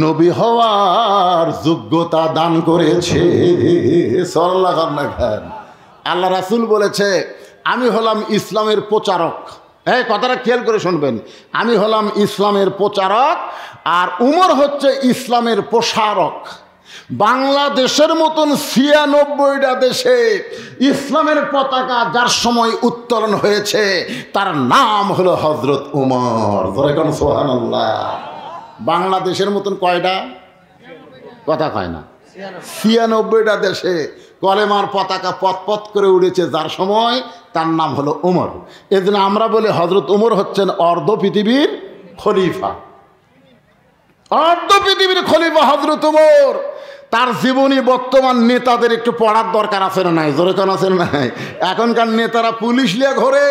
নবী হওয়ার যোগ্যতা দান করেছে। সাল্লাল্লাহু আলাইহি ওয়াসাল্লাম। আল্লাহ রাসূল বলেছে, আমি হলাম ইসলামের প্রচারক। এই কথাটা খেয়াল করে শুনবেন, আমি হলাম ইসলামের প্রচারক, আর উমর হচ্ছে ইসলামের প্রসারক। বাংলাদেশের মতন ৯৬টা দেশে ইসলামের পতাকা যার সময় উত্তোলন হয়েছে তার নাম হলো হযরত উমর। সুবহানাল্লাহ। বাংলাদেশের মতন কয়টা? কথা কয় না। ৯৬টা দেশে কলেমার পতাকা পথ করে উড়েছে যার সময়, তার নাম হলো উমর। এজন্য আমরা বলি হযরত উমর হচ্ছেন অর্ধ পৃথিবীর খলিফা। অর্ধ পৃথিবীর খলিফা হযরত উমর। তার জীবনী বর্তমান নেতাদের একটু পড়ার দরকার আছে না নাই? জোরে কোন আছে না নাই? এখনকার নেতারা পুলিশ লিয়ে ঘোরে,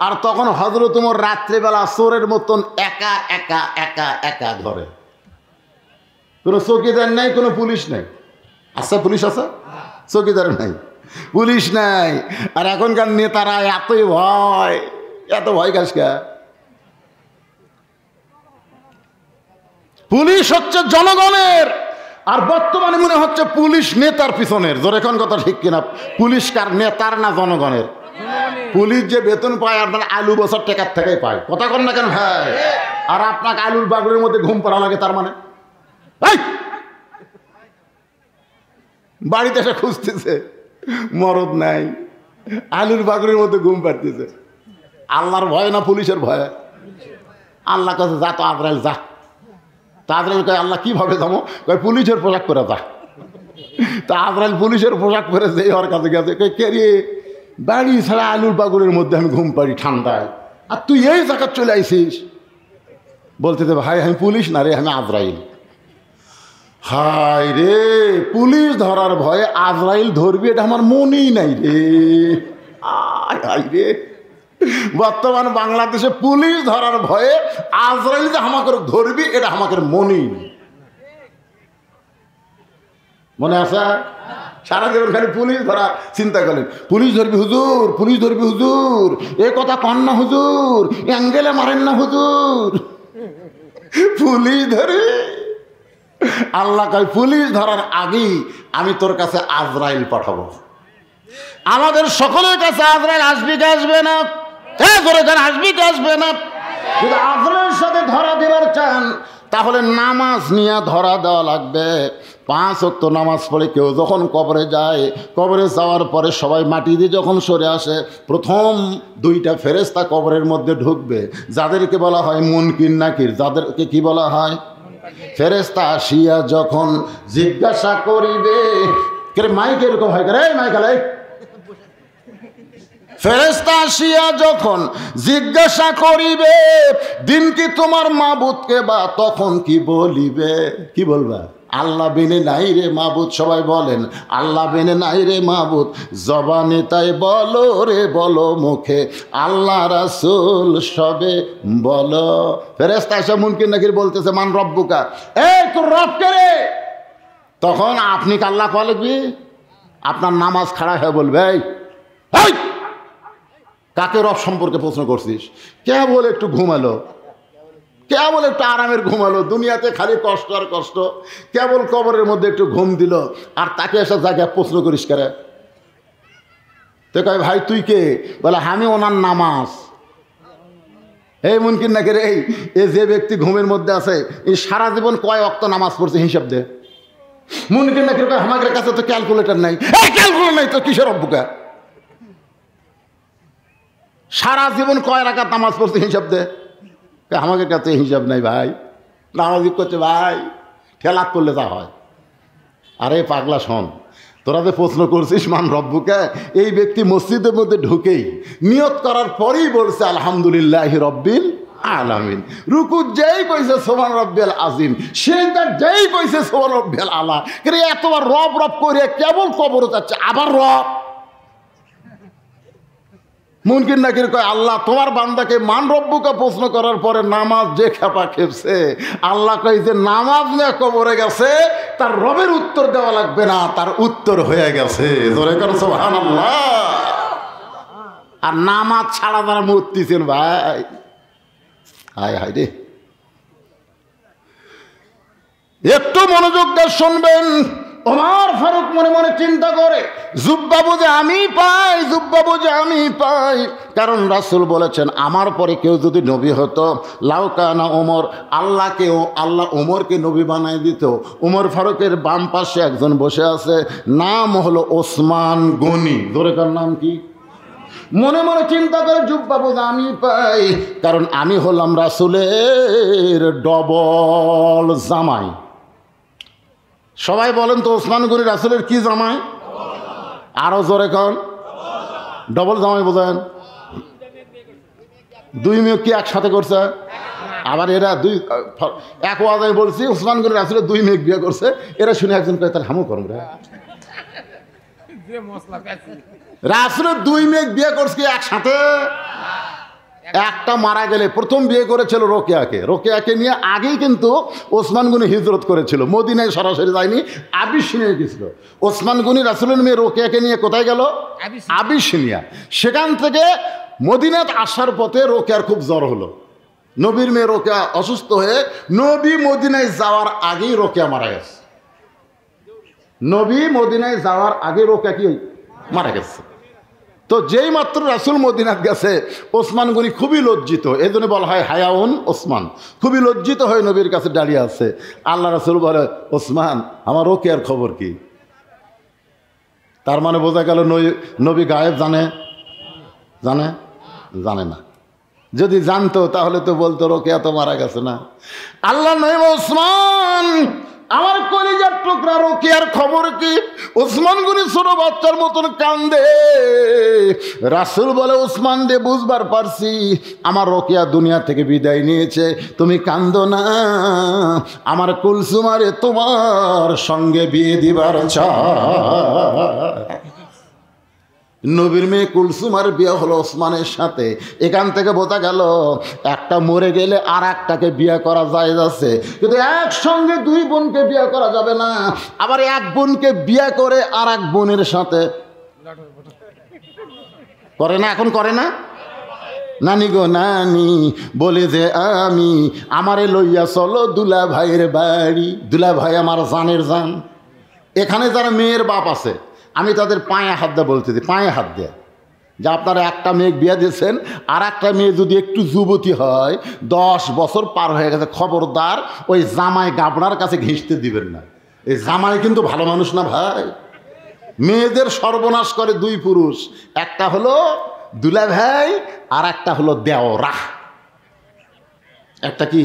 আর তখন হযরত উমর রাত্রেবেলা চোরের মতন একা একা একা একা ঘরে। কোনো চৌকিদার নাই, কোনো পুলিশ নাই। আচ্ছা, পুলিশ আছে, চৌকিদার নাই, পুলিশ নাই। আর এখনকার নেতারা এতই ভয়, এত ভয় কাজকা। পুলিশ হচ্ছে জনগণের, আর বর্তমানে মনে হচ্ছে পুলিশ নেতার পিছনের। জোরে কোন কথা ঠিক কিনা? পুলিশ কার, নেতার না জনগণের? পুলিশ যে বেতন পায় আপনার আলু বছর টাকার থেকেই পায়। কথা কন না কেন ভাই? আর আপনাকে আলুর বাগড়ের মধ্যে ঘুম পাড়া লাগে, তার মানে বাড়িতে এসে খুঁজতেছে, মরদ নাই, আলুর বাগড়ের মধ্যে ঘুম পাড়তেছে। আল্লাহর ভয় না পুলিশের ভয়? আল্লাহ কাছে যা তো আজরাইল যা। তা আজরাইল কয় আল্লাহ কীভাবে যাবো? কয় পুলিশের পোশাক পরে যা। তা আজরাইল পুলিশের পোশাক পরে যে ওর কাছে গেছে, কয় কে রে, বাড়ি ছাড়া আলুর বাগড়ের মধ্যে আমি ঘুম পাড়ি ঠান্ডায়, আর তুই এই জায়গায় চলে আইসিস? বলতে দে ভাই আমি পুলিশ না রে, আমি আজরাইল। হায় রে, পুলিশ ধরার ভয়ে আজরাইল ধরবি, এটা আমার মনেই নাই রে। হায় রে, বর্তমান বাংলাদেশে পুলিশ ধরার ভয়ে আজরাইল যে আমাকে ধরবি, এটা আমাকে মনেই নেই। মনে আছে? সারা জীবন খালি পুলিশ ধরা চিন্তা করেন, পুলিশ ধরবি হুজুর, পুলিশ ধরবি হুজুর, এ কথা কন না হুজুর, অ্যাঙ্গেলে মারেন না হুজুর, পুলিশ ধরে। আল্লাহ কয় পুলিশ ধরার আগেই আমি তোর কাছে আজরাইল পাঠাবো। আমাদের সকলের কাছে আজরাইল আসবি কি আসবে না? আসবি কি আসবে না? যদি আসলের সাথে ধরা দেবার চান তাহলে নামাজ নিয়ে ধরা দেওয়া লাগবে। 5 ওয়াক্ত নামাজ পড়ে কেউ যখন কবরে যায়, কবরে যাওয়ার পরে সবাই মাটি দিয়ে যখন সরে আসে, প্রথম 2টা ফেরেশতা কবরের মধ্যে ঢুকবে, যাদেরকে বলা হয় মুনকির নাকির। যাদেরকে কি বলা হয়? ফেরেশতা আসিয়া যখন জিজ্ঞাসা করিবে, মাইক এরকম হয় রে, মাইক আলাই। ফেরেশতা আসিয়া যখন জিজ্ঞাসা করিবে, দিন কি তোমার মাবুদকে, বা তখন কি বলিবে? কি বলবা? আল্লাহ বিনে নাই রে মাবুদ। সবাই বলেন আল্লাহ বিনে নাই রে মাবুদ। জবানে তাই বলো রে বলো, মুখে আল্লাহ রাসূল সবে বলো। ফেরেশতা এসে মুনকির নাকির বলতেছে, মান রব্বুকা, এই তোর রব কে রে? তখন আপনি আল্লাহ কয়া লিখবি, আপনার নামাজ খাড়া হয়ে বলবে, এই কাকে রব সম্পর্কে প্রশ্ন করছিস? কেবল একটু ঘুমালো, কেবল একটু আরামের ঘুমালো, দুনিয়াতে খালি কষ্ট আর কষ্ট, কেবল কবরের মধ্যে একটু ঘুম দিল, আর তাকে এসব জায়গায় প্রশ্ন করিস করে? তো কয় ভাই তুই কে? বলে আমি ওনার নামাজ। এই মুনকির নাকির, এই যে ব্যক্তি ঘুমের মধ্যে আছে, এই সারা জীবন কয় ওয়াক্ত নামাজ পড়ছে হিসাব দে। মুনকির নাকির কয় আমাদের কাছে তো ক্যালকুলেটর নাই। এই ক্যালকুলেটর নাই তো কিসের রব্বুকা? সারা জীবন কয় রাকাত নামাজ পড়ছে হিসাব দে। আমাদের কাছে হিসাব নাই ভাই, নামাজি করছে ভাই, খেলাত করলে তা হয়। আরে পাগলা শোন, তোরা যে প্রশ্ন করছিস মান রব্বুকে, এই ব্যক্তি মসজিদের মধ্যে ঢুকেই নিয়ত করার পরেই বলছে আলহামদুলিল্লাহ রব্বিল আলামিন। রুকু যেই কইছে সুবহান রব্বিল আজিম, সেটা যেই কইছে সুবহান রব্বিল আলা। কিন্তু এতবার রব রব করে কেবল কবরে যাচ্ছে, আবার রব। মুনকির নাকির কয় আল্লাহ তোমার বান্দাকে মান রব্বুকে প্রশ্ন করার পরে নামাজ যে খেপা খেপছে, আল্লাহ কয় যে নামাজ নিয়ে কবরে গেছে, তার রবের উত্তর দেওয়া লাগবে না, তার উত্তর হয়ে গেছে। জোরে করে সুবহানাল্লাহ। আর নামাজ ছাড়া তারা মরতেছেন ভাই, হায় হায় রে। একটু মনোযোগ দিয়ে শুনবেন। ওমর ফারুক মনে মনে চিন্তা করে, জুব্বা বুঝে আমি পাই, জুব্বা বুঝে আমি পাই। কারণ রাসূল বলেছেন আমার পরে কেউ যদি নবী হতো, লাউকানা ওমর, আল্লাহ ওমরকে নবী বানাই দিত। ওমর ফারুকের বাম পাশে একজন বসে আছে, নাম হলো ওসমান গনি। দোরেকার নাম কি? মনে মনে চিন্তা করে জুব্বা বুঝে আমি পাই, কারণ আমি হলাম রাসূলের ডবল জামাই। সবাই বলেন তো ওসমান গনি রাসূলের কি জামাই? আরো জোরে কন, ডবল জামাই বোঝেন? 2 মেয়ে কি একসাথে করছে? আবার এরা এক ওয়াজে বলছি ওসমান গনি রাসূলের 2 মেয়ে বিয়ে করছে। এরা শুনে একজন কয় তাহলে হামু করুন রে, রাসূলের 2 মেয়ে বিয়ে করছে একসাথে। একটা মারা গেলে প্রথম বিয়ে করেছিল রোকেয়াকে নিয়ে। আগেই কিন্তু ওসমান গনি হিজরত করেছিল, মদিনায় সরাসরি যায়নি, আবিসিনিয়ায় গেছিল। ওসমান গনি রাসূলের মেয়ে রোকেয়াকে নিয়ে কোথায় গেল? আবিসিনিয়া। সেখান থেকে মদিনাত আসার পথে রোকেয়ার খুব জ্বর হলো। নবীর মেয়ে রোকেয়া অসুস্থ হয়ে নবী মদিনায় যাওয়ার আগেই রোকেয়া মারা গেছে। নবী মদিনায় যাওয়ার আগে রোকেয়া কি মারা গেছে। তো যেই মাত্র রাসূল মদিনাত গেছে, ওসমান গনি খুবই লজ্জিত। এই জন্য বলা হয় হায়াউন ওসমান, খুবই লজ্জিত হয়ে নবীর কাছে দাঁড়িয়ে আছে। আল্লাহ রাসূল বলে, ওসমান আমার রোকেয়ার খবর কি? তার মানে বোঝা গেল নবী গায়েব জানে না। যদি জানতো তাহলে তো বলতো রোকেয়া তো মারা গেছে না। আল্লাহ নয়, ওসমান আমার কলিজার টুকরা রোকেয়ার খবর কি? ওসমান গনি ছোট বাচ্চার মতন কান্দে। রাসূল বলে, ওসমান দে বুঝবার পারছি আমার রোকেয়া দুনিয়া থেকে বিদায় নিয়েছে, তুমি কান্দো না, আমার কুলসুমারে তোমার সঙ্গে বিয়ে দিবার চায়। নবীর মেয়ে কুলসুমার বিয়ে হলো ওসমানের সাথে। এখান থেকে বোঝা গেল একটা মরে গেলে আর একটাকে বিয়ে করা জায়েজ আছে, কিন্তু একসঙ্গে 2 বোনকে বিয়ে করা যাবে না। আবার এক বোনকে বিয়ে করে আর এক বোনের সাথে করে না, এখন করে না। নানি গো নানি বলে যে আমি, আমারে লইয়া চলো দুলা ভাইয়ের বাড়ি। দুলা ভাই আমার জানের জান। এখানে যারা মেয়ের বাপ আছে, আমি তাদের পায়ে হাত দেয়া বলতেছি, পায়ে হাত দেয়া। যে আপনারা একটা মেয়ে বিয়ে দিয়েছেন, আর একটা মেয়ে যদি একটু যুবতী হয়, 10 বছর পার হয়ে গেছে, খবরদার ওই জামাই গাবড়ার কাছে ঘেঁষতে দিবেন না। এই জামাই কিন্তু ভালো মানুষ না ভাই। মেয়েদের সর্বনাশ করে দুই পুরুষ, একটা হলো দুলা ভাই আর একটা হলো দেওরা। একটা কি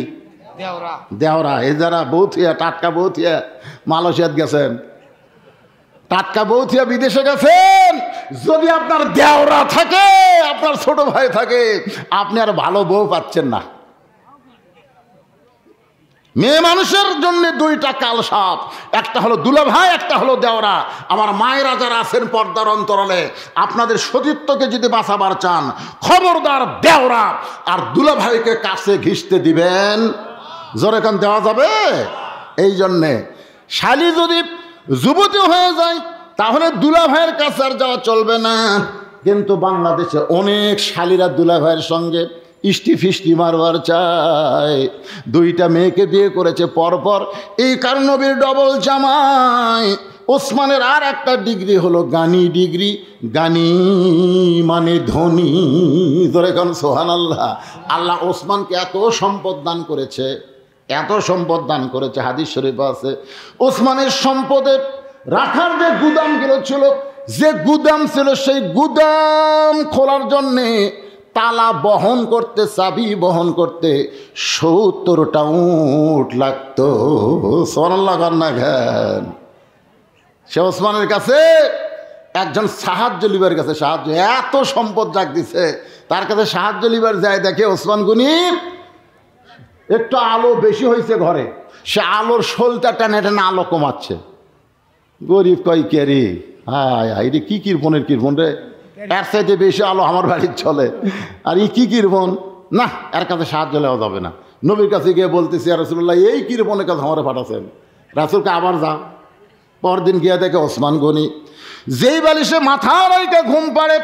দেওরা। এই যারা বৌথিয়া, টাটকা বৌথিয়া মালয়েশিয়াত গেছেন, টাটকা বৌথিয়া বিদেশে গেছেন, যদি আপনার দেওরা থাকে, আপনার ছোট ভাই থাকে, আপনি আর ভালো বউ পাচ্ছেন না। মেয়ে মানুষের জন্য দুইটা কাল সাপ, একটা হলো দুলা ভাই, একটা হলো দেওরা। আমার মায়েরা যারা আছেন পর্দার অন্তরালে, আপনাদের সতীত্বকে যদি বাঁচাবার চান, খবরদার দেওরা আর দুলা ভাইকে কাছে ঘিসতে দিবেন। জোরে কান দেওয়া যাবে? এই জন্যে শালি যদি যুবতী হয়ে যায়, তাহলে দুলা ভাইয়ের কাছে আর যাওয়া চলবে না। কিন্তু বাংলাদেশে অনেক শালিরা দুলা ভাইয়ের সঙ্গে ইষ্টি ফিষ্টি মারবার চায়। দুইটা মেয়েকে বিয়ে করেছে পরপর, এই কারণ নবীর ডবল জামাই। ওসমানের আর একটা ডিগ্রি হলো গানি ডিগ্রি। গানি মানে ধনী। ধরে কারণ সুবহানাল্লাহ। আল্লাহ ওসমানকে এত সম্পদ দান করেছে, এত সম্পদ দান করেছে, হাদিস শরীফ আছে ওসমানের সম্পদের রাখার যে গুদামগুলো ছিল, যে গুদাম ছিল, সেই গুদাম খোলার জন্যে তালা বহন করতে, চাবি বহন করতে 70টা উট লাগতো। সুবহানাল্লাহ না ঘ্যান। সে ওসমানের কাছে একজন সাহায্য লিবার কাছে সাহায্য, এত সম্পদ জাগ দিছে, তার কাছে সাহায্য লিবার যায়, দেখে ওসমান গনি একটু আলো বেশি হয়েছে ঘরে, সে আলোর শোলটা টেনে টেনে আলো কমাচ্ছে। গরিব কই কে রে, হায় হাই রে, কি কিরপনের কিরপন রে, এর সাইডে বেশি আলো আমার বাড়ির চলে, আর ই কি কিরপন, না এর কাছে সাহায্য নেওয়া যাবে না। নবীর কাছে গিয়ে বলতেছি, ইয়া রাসূলুল্লাহ, এই কিরপনের কাছে আমার পাঠাচ্ছেন। রাসূলকে আবার যা। পরদিন গিয়ে দেখে ওসমান গনি যেই বালিশে মাথা রাইকা ঘুম পাড়ে,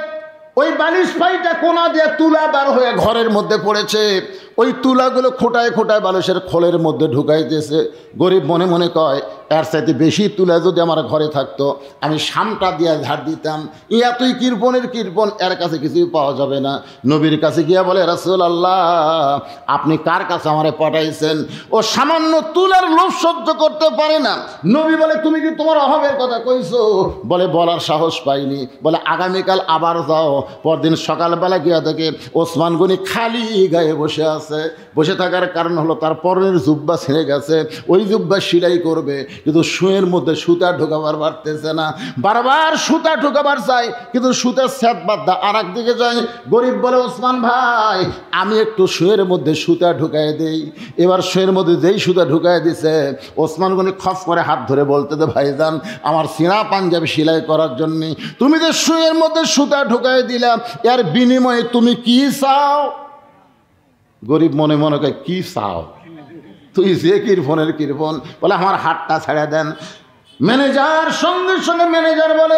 ওই বালিশ পাইটা কোনা দিয়ে তুলা বার হয়ে ঘরের মধ্যে পড়েছে। ওই তুলাগুলো খোটায় খোটায় বালিশের খোলের মধ্যে ঢুকাইতেছে। গরিব মনে মনে কয়, এর চাইতে বেশি তুলা যদি আমার ঘরে থাকতো, আমি শামটা দিয়ে ঝাড় দিতাম। এতই কৃপণের কৃপণ, এর কাছে কিছুই পাওয়া যাবে না। নবীর কাছে গিয়া বলে, রাসূলুল্লাহ, আপনি কার কাছে আমারে পাঠাইছেন? ও সামান্য তুলার লোভ সহ্য করতে পারে না। নবী বলে, তুমি কি তোমার অভাবের কথা কইছো? বলে, বলার সাহস পাইনি। বলে, আগামীকাল আবার যাও। পরদিন সকালবেলা গিয়া দেখে ওসমান গনি খালি গায়ে বসে আছে। বসে থাকার কারণ হলো তার পরনের জুব্বা ছিঁড়ে গেছে, ওই জুব্বা সেলাই করবে, কিন্তু শুয়ের মধ্যে সুতা ঢোকাবার পারতেছে না। বারবার সুতা ঢোকাবার চাই, কিন্তু সুতার স্যাত বাদ্ধা আর একদিকে যায়। গরিব বলে, ওসমান ভাই, আমি একটু শুয়ের মধ্যে সুতা ঢুকাই দেই। এবার শুয়ের মধ্যে যেই সুতা ঢুকাই দিছে, ওসমান গনি খপ করে হাত ধরে বলতে দে, ভাইজান, আমার সিনা পাঞ্জাবি সেলাই করার জন্যে তুমি যে শুয়ের মধ্যে সুতা ঢুকাই দিলা, এর বিনিময়ে তুমি কি চাও? গরিব মনে মনে কয়, কি চাও তুই? যে কৃপণের কৃপণ। বলে, আমার হাতটা ছেড়ে দেন। ম্যানেজার সঙ্গে সঙ্গে ম্যানেজার বলে,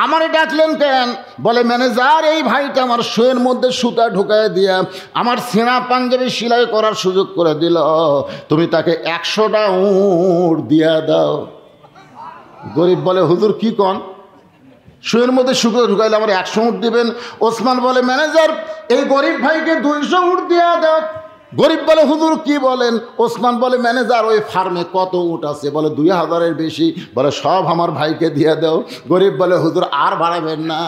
আমারে ডাকলেন কেন? বলে, ম্যানেজার, এই ভাইটা আমার শুয়ের মধ্যে সুতা ঢুকাই দিয়া আমার সিনা পাঞ্জাবি সেলাই করার সুযোগ করে দিল, তুমি তাকে 100টা উট দিয়া দাও। গরিব বলে, হুজুর কি কন? শুয়ের মধ্যে সুতা ঢুকাইলে আমার 100 উট দিবেন? ওসমান বলে, ম্যানেজার, এই গরিব ভাইকে 200 উট দিয়া দাও। গরিব বলে, হুজুর কি বলেন? ওসমান বলে, ম্যানেজার, ওই ফার্মে কত উট আছে? বলে, 2000-এর বেশি। বলে, সব আমার ভাইকে দিয়ে দাও। গরিব বলে, হুজুর আর বাড়াবেন না।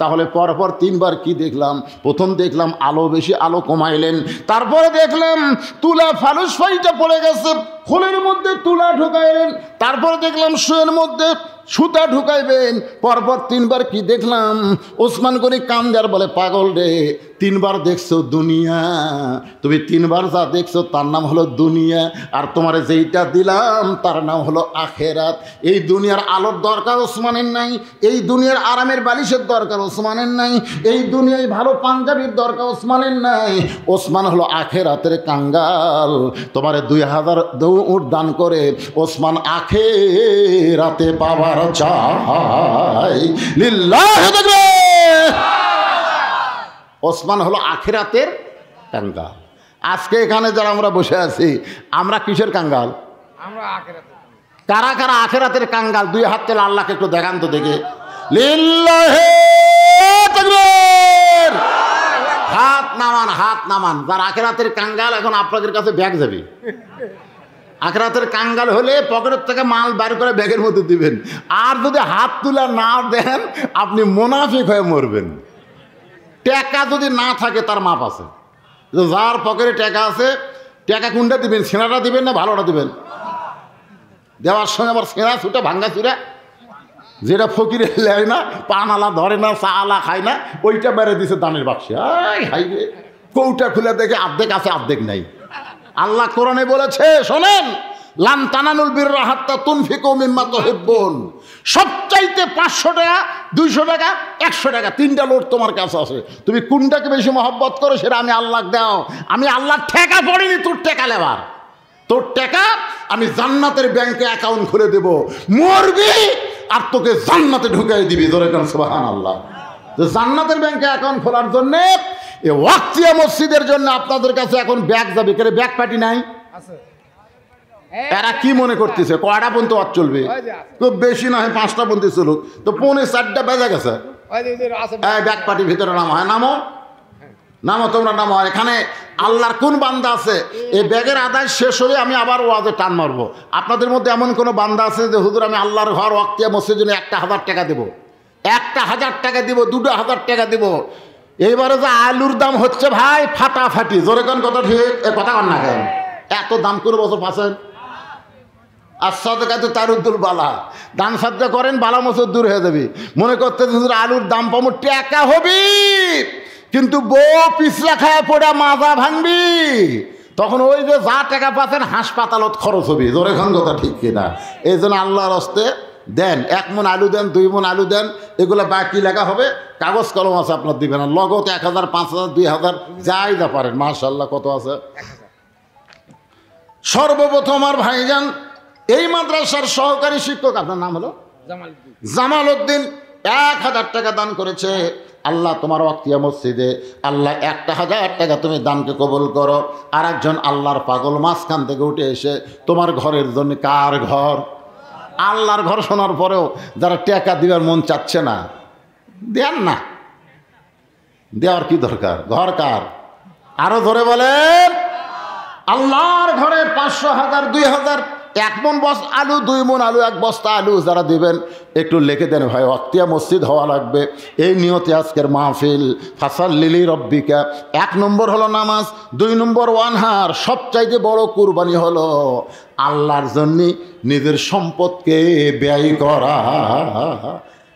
তাহলে পরপর 3বার কি দেখলাম? প্রথম দেখলাম আলো বেশি, আলো কমাইলেন। তারপরে দেখলাম তুলা ফালুস ফাইটা পড়ে গেছে, খোলের মধ্যে তুলা ঢুকাইলেন। তারপরে দেখলাম শুয়ের মধ্যে সুতা ঢুকাইবেন। পরপর 3বার কি দেখলাম? ওসমান গনি কান্দার বলে, পাগল রে, 3বার দেখছো দুনিয়া। তুমি 3বার যা দেখছো তার নাম হলো দুনিয়া, আর তোমার যেইটা দিলাম তার নাম হলো আখেরাত। এই দুনিয়ার আলোর দরকার ওসমানের নাই, এই দুনিয়ার আরামের বালিশের দরকার ওসমানের নাই, এই দুনিয়ায় ভালো পাঞ্জাবির দরকার ওসমানের নাই। ওসমান হলো আখেরাতের কাঙ্গাল। তোমার 2000 উট দান করে ওসমান আখেরাতে পাবার চাই। লিল্লাহি তাকবীর। ওসমান হলো আখিরাতের কাঙ্গাল। আজকে এখানে যারা আমরা বসে আছি, আমরা কিসের কাঙ্গাল? কারা কারা আখিরাতের কাঙ্গাল? 2 হাত তেলে আল্লাহকে একটু দেখান তো দেখে। লিল্লাহি তাকবীর। হাত নামান, যার আখেরাতের কাঙ্গাল এখন আপনাদের কাছে ব্যাগ যাবে। আখেরাতের কাঙ্গাল হলে পকেটের থেকে মাল বার করে ব্যাগের মধ্যে দিবেন, আর যদি হাত তুলে না দেন আপনি মুনাফিক হয়ে মরবেন। টাকা যদি না থাকে তার মাপ আছে, যার পকেটে টাকা আছে, টাকা কোনটা দিবেন, ছেঁড়াটা দিবেন না ভালোটা দিবেন? দেওয়ার সময় আবার ছেঁড়া ছুটে ভাঙ্গা চুরা, যেটা ফকিরে লেয় না, পানালা ধরে না, চা আলা খায় না, ওইটা বেড়ে দিছে দানের বাক্সে। হাইরে কৌটা খুলে দেখে অর্ধেক আছে অর্ধেক নাই। আল্লাহ কোরআনে বলেছে, শোনেন, লান তানালুল বিররা হাত্তা তুনফিকু মিম্মা তুহিব্বুন। সবচাইতে 500 টাকা, 200 টাকা, 100 টাকা, 3টা লোট তোমার কাছে আছে, তুমি কোনটাকে বেশি মহব্বত করো সেটা আমি আল্লাহকে দাও। আমি আল্লাহর টাকা পড়িনি তোর টাকা লেবার, তোর টাকা আমি জান্নাতের ব্যাংকে অ্যাকাউন্ট খুলে দেব, মরবি আর তোকে জান্নাতে ঢুকাই দিবি। ধরে কেন সুবহানাল্লাহ। জান্নাতের ব্যাংকে অ্যাকাউন্ট খোলার জন্যে এই ওয়াক্তিয়া মসজিদের জন্য আপনাদের কাছে এখন ব্যাগ যাবে, কেন ব্যাগ পার্টি নাই? এরা কি মনে করতেছে কয়টা পর্যন্ত ওয়াজ চলবে? খুব বেশি নয় 5টা পর্যন্ত চলুক, তো 3:45 বেজে গেছে। ব্যাগ পার্টির ভিতরে নামো, হয় নামো, নামো তোমরা নামো। এখানে আল্লাহর কোন বান্দা আছে এই ব্যাগের আদায় শেষ হলে আমি আবার ওয়াজে টান মারবো? আপনাদের মধ্যে এমন কোনো বান্দা আছে যে হুজুর আমি আল্লাহর ঘর ওয়াক্তিয়া মসজিদের জন্য 1000 টাকা দেবো, 1000 টাকা দিব, 2000 টাকা দিব? এইবারে যে আলুর দাম হচ্ছে ভাই ফাটাফাটি, জোরে কোন কথা ঠিক, কথা কন না কেন? এত দাম করে বছর পাচ্ছেন। আর সাদকা তো তারুদ্দুল বালা, দান সাদকা করেন বালা বছর দূর হয়ে যাবে। মনে করতে আলুর দাম পাবো, টাকা হবি কিন্তু বউ পিছলা খায় পড়া মাজা ভাঙবি, তখন ওই যে যা টাকা পাচ্ছেন হাসপাতালত খরচ হবি। জোরে কোন কথা ঠিক কিনা? এই জন্য আল্লাহর হস্তে দেন, 1 মণ আলু দেন, 2 মণ আলু দেন, এগুলো বাকি লেখা হবে, কাগজ কলম আছে আপনার দিবেন, আর লগত 1000, 5000, 2000 যাই যা পারেন। মাশাআল্লাহ কত আছে। সর্বপ্রথম আর ভাইজান এই মাদ্রাসার সহকারী শিক্ষক, আপনার নাম হলো জামাল উদ্দিন, 1000 টাকা দান করেছে। আল্লাহ তোমার ওয়াক্তিয়া মসজিদে আল্লাহ 1000 টাকা তুমি দানকে কবুল করো। আর একজন আল্লাহর পাগল মাঝখান থেকে উঠে এসে তোমার ঘরের জন্য, কার ঘর? আল্লাহর ঘর শোনার পরেও যারা টাকা দিবার মন চাচ্ছে না, দেন না, দেওয়ার কি দরকার? ঘর কার? আরো ধরে বলেন, আল্লাহর ঘরে 500, 1000, 2000, 1 মণ আলু, 2 মণ আলু, 1 বস্তা আলু যারা দিবেন একটু লিখে দেন ভাই, ওয়াক্তিয়া মসজিদ হওয়া লাগবে, এই নিয়তে আজকের মাহফিল। ফাসাল্লি রব্বিকা, 1 নম্বর হলো নামাজ, 2 নম্বর ওয়ানহার, সবচাইতে বড় কুরবানি হলো আল্লাহর জন্য নিজের সম্পদকে ব্যয় করা।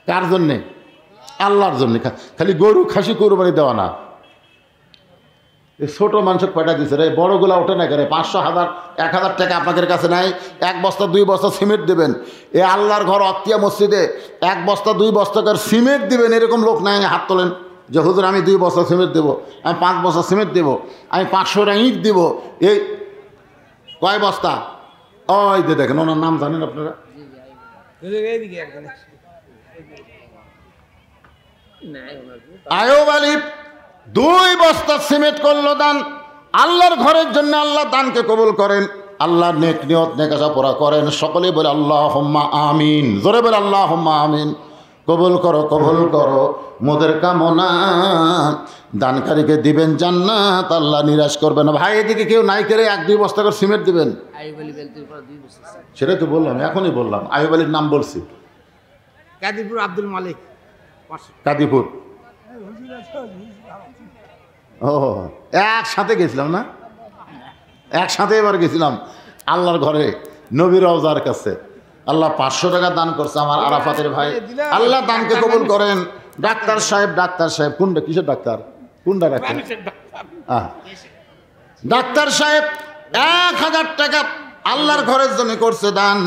কার জন্যে? আল্লাহর জন্য। খালি গরু খাসি কুরবানি দেওয়া না, ছোট মানুষ কয়টা দিচ্ছে রে, বড়গুলা ওঠে না করে। 500, 1000, 1000 টাকা আপনাদের কাছে নাই, 1 বস্তা 2 বস্তা সিমেন্ট দেবেন। এ আল্লাহর ঘর ওয়াক্তিয়া মসজিদে 1 বস্তা 2 বস্তা করে সিমেন্ট দিবেন, এরকম লোক নাই। হাত তোলেন যে হুজুর আমি 2 বস্তা সিমেন্ট দেবো, আমি 5 বস্তা সিমেন্ট দেবো, আমি 500টা ইট দিব। এই কয় বস্তা? ওই যে দেখেন, ওনার নাম জানেন আপনারা? আয়ুব আলী 2 বস্তা সিমেন্ট করলো দান আল্লাহর ঘরের জন্য। আল্লাহ দানকে কবুল করেন, আল্লাহ নেক নিয়ত নেকাশা পড়া করেন। সকলেই বলে আল্লাহুম্মা আমিন, জোরে বলে আল্লাহুম্মা আমিন। কবুল করো, কবুল করো মোদের কামনা, দানকারীকে দিবেন জান্নাত, আল্লাহ নিরাশ করবে না। ভাই এদিকে কেউ নাই করে 1-2 বস্তা করে সিমেন্ট দিবেন। সেটাই তো বললাম, এখনই বললাম। আয়ুব আলীর নাম বলছি, কাদিপুর আব্দুল মালিক, কাদিপুর। ও একসাথে গেছিলাম না, একসাথে এবার গেছিলাম আল্লাহর ঘরে, নবী রওজার কাছে। আল্লাহ 500 টাকা দান করছে আমার আরাফাতের ভাই, আল্লাহ দানকে কবুল করেন। ডাক্তার সাহেব, ডাক্তার সাহেব কোনটা, কিসের ডাক্তার, কোনটা ডাক্তার? ডাক্তার সাহেব 1000 টাকা আল্লাহর ঘরের জন্য করছে দান,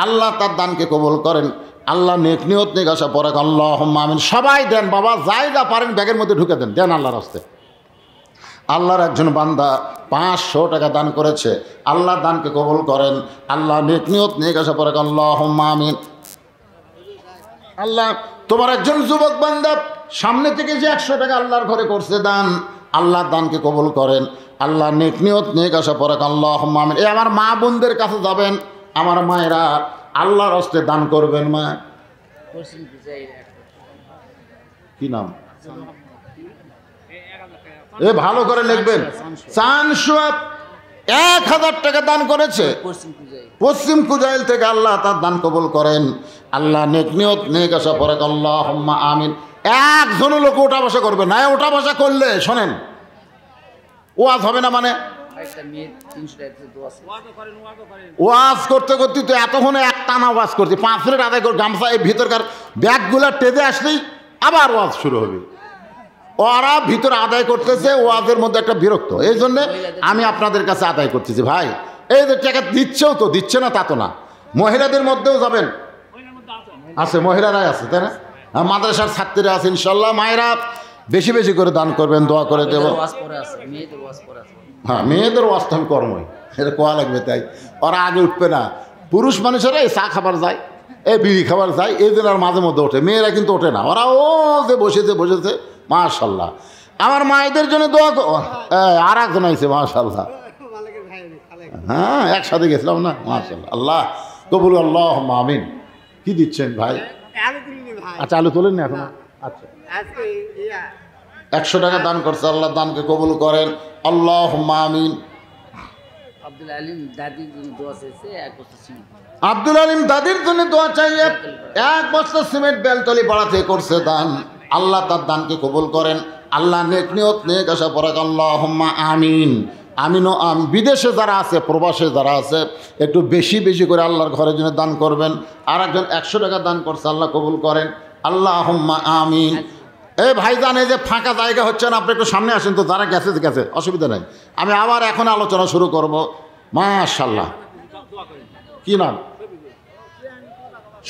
আল্লাহ তার দানকে কবুল করেন। আল্লাহ নেক নিয়ত নেকাশা পড়ে, আল্লাহুম্মা আমিন। সবাই দেন বাবা, যাই যা পারেন ব্যাগের মধ্যে ঢুকে দেন, দেন আল্লাহর রাস্তায়। আল্লাহর একজন বান্দা 500 টাকা দান করেছে, আল্লাহ দানকে কবুল করেন। আল্লাহ নেক নিয়ত নেকাশা পড়ে, আল্লাহুম্মা আমিন। আল্লাহ তোমার একজন যুবক বান্দা সামনে থেকে যে 100 টাকা আল্লাহর ঘরে করছে দান, আল্লাহ দানকে কবুল করেন। আল্লাহ নেক নিয়ত নেকাশা পড়ে, আল্লাহুম্মা আমিন। এই আমার মা বোনদের কাছে যাবেন, আমার মায়েরা আল্লাহর হস্তে দান করবেন। মা কি নাম? এ ভালো করে লিখবেন। চান সোয়াব 1000 টাকা দান করেছে পশ্চিম কুজাইল থেকে। আল্লাহ তার দান কবুল করেন। আল্লাহ নেক নিয়ত নেক আশা পরে আল্লাহুম্মা আমিন। একজনও লোক ওঠা বসা করবে না। ওঠা বসা করলে শোনেন ওয়াজ হবে না। মানে ওয়াজ করতে করতে তো এতক্ষণে এক টানা ওয়াজ করছি, 5 মিনিট আদায় করে গামছা এই ভিতরকার ব্যাগগুলা টেজে আসলেই আবার ওয়াজ শুরু হবে। ওরা ভিতরে আদায় করতেছে, ওয়াজের মধ্যে একটা বিরক্ত। এই জন্যে আমি আপনাদের কাছে আদায় করতেছি ভাই, এই যে টাকা দিচ্ছেও তো, দিচ্ছে না তা তো না। মহিলাদের মধ্যেও যাবেন, আছে মহিলারাই আছে তাই না, মাদ্রাসার ছাত্রীরা আছে ইনশাল্লাহ। মায়েরা বেশি বেশি করে দান করবেন, দোয়া করে দেব। হ্যাঁ, মেয়েদের ওয়াজ তো আমি কর্মই, এটা কোয়া লাগবে তাই। ওরা আগে উঠবে না। পুরুষ মানুষেরা এই চা খাবার যায়, এই বিড়ি খাবার যায়, এই দিন আর মাঝে মধ্যে ওঠে। মেয়েরা কিন্তু ওঠে না, ওরা ও যে বসেছে মাশাল্লাহ। আমার মায়েদের জন্য দোয়া। আর একজন আইছে মাশাল্লাহ। হ্যাঁ, একসাথে গেছিলাম না মাশাল্লাহ। আল্লাহ কবুল, আল্লাহ আমিন। কি দিচ্ছেন ভাই? আচ্ছা, আলু তোলেন না এখন? আচ্ছা, 100 টাকা দান করছে। আল্লাহ দানকে কবুল করেন, আল্লাহ আমিন। আব্দুল আলিম দাদির জন্য দোয়া চাইয়ে 1 বস্তা সিমেন্ট বেলতলি পাড়াতে করছে দান। আল্লাহ তার দানকে কবুল করেন। আল্লাহ নেক নিয়ত নেক আশা পরাক আল্লাহুম্মা আমিন। আমিনও বিদেশে যারা আছে, প্রবাসে যারা আছে, একটু বেশি বেশি করে আল্লাহর ঘরের জন্য দান করবেন। আর একজন 100 টাকা দান করছে, আল্লাহ কবুল করেন, আল্লাহুম্মা আমিন। এই ভাইজান, এই যে ফাঁকা জায়গা হচ্ছে না, আপনি একটু সামনে আসেন তো। যারা গেছে অসুবিধা নেই, আমি আবার এখন আলোচনা শুরু করব। মাশাল্লাহ। কি নাম?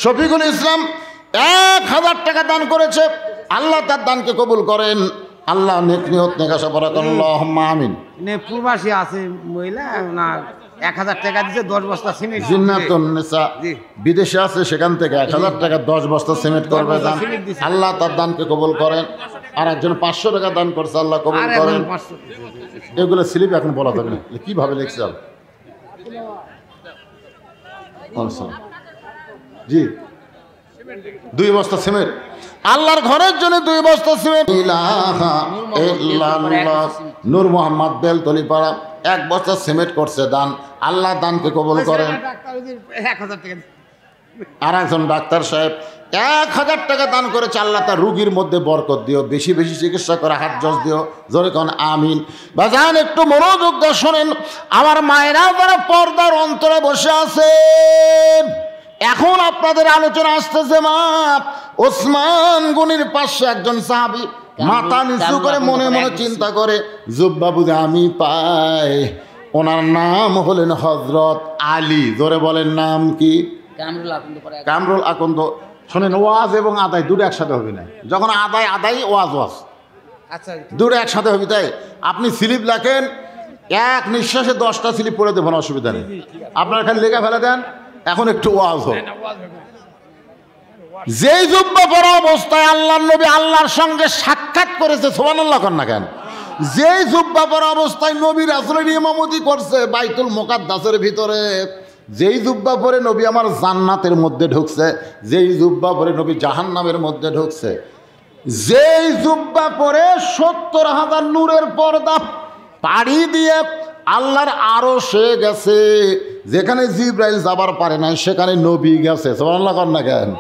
শফিকুল ইসলাম 1000 টাকা দান করেছে। আল্লাহ তার দানকে কবুল করেন। আল্লাহ নেক নিয়ত নেক আশা পরাক আল্লাহুম্মা আমিন। প্রবাসী আছে মহিলা, না 1000 টাকা দিচ্ছে 10 বস্তা সিমেন্ট। জিন্নাতুন নিসা বিদেশে আছে, সেখান থেকে 1000 টাকা 10 বস্তা সিমেন্ট করবে দান। আল্লাহ তার দানকে কবুল করেন। আর একজন 500 টাকা দান করছে, আল্লাহ কবুল করেন। এগুলো স্লিপ এখন বলা যাবে না, কিভাবে লিখছে? জি, 2 বস্তা সিমেন্ট আল্লাহর ঘরের জন্য, 2 বস্তা সিমেন্ট। নূর মোহাম্মদ বেলতলি পাড়া 1 বস্তা সিমেন্ট করছে দান। আল্লাহ দানকে কবুল করেন। আর একজন ডাক্তার সাহেব 1000 টাকা দান করেছে। আল্লাহ তার রুগীর মধ্যে বরকত দিও, বেশি বেশি চিকিৎসা করে হাত জজ দিও, জোরে কোন আমিন। বাজান একটু মনোযোগ দিয়ে শোনেন। আমার মায়েরা যারা পর্দার অন্তরে বসে আছে, এখন আপনাদের আলোচনা আসতেছে। মা ওসমান গনির পাশে একজন সাহাবী মাথা নিচু করে মনে মনে চিন্তা করে, জুব্বাবু যে আমি পাই, ওনার নাম হলেন হযরত আলী। জোরে বলেন, নাম কি? কামরুল আকন্দ। শোনেন, ওয়াজ এবং আদায় দুটো একসাথে হবে না। যখন আদায় ওয়াজ, আচ্ছা, দুটো একসাথে হবে। তাই আপনি স্লিপ লেখেন, এক নিঃশ্বাসে 10টা স্লিপ পড়ে দেবেন, অসুবিধা নেই। আপনার খালি লেখা ফেলে দেন, এখন একটু ওয়াজ হোক। যেই জুব্বা পরা অবস্থায় আল্লাহর নবী আল্লাহর সঙ্গে সাক্ষাৎ করেছে, সুবহানাল্লাহ কর না কেন? যেই জুব্বা পরা অবস্থায় নবী রাসূলের ইমামতি করছে বাইতুল মুকাদ্দাসের ভিতরে, যেই জুব্বা পরে নবী আমার জান্নাতের মধ্যে ঢুকছে, যেই জুব্বা পরে নবী জাহান্নামের মধ্যে ঢুকছে, যেই জুব্বা পরে 70,000 নূরের পর্দা পাড়ি দিয়ে আল্লাহর আরশে গেছে, যেখানে জিবরাইল যাবার পারে নাই সেখানে নবী গেছে। সুবহানাল্লাহ কর না কেন?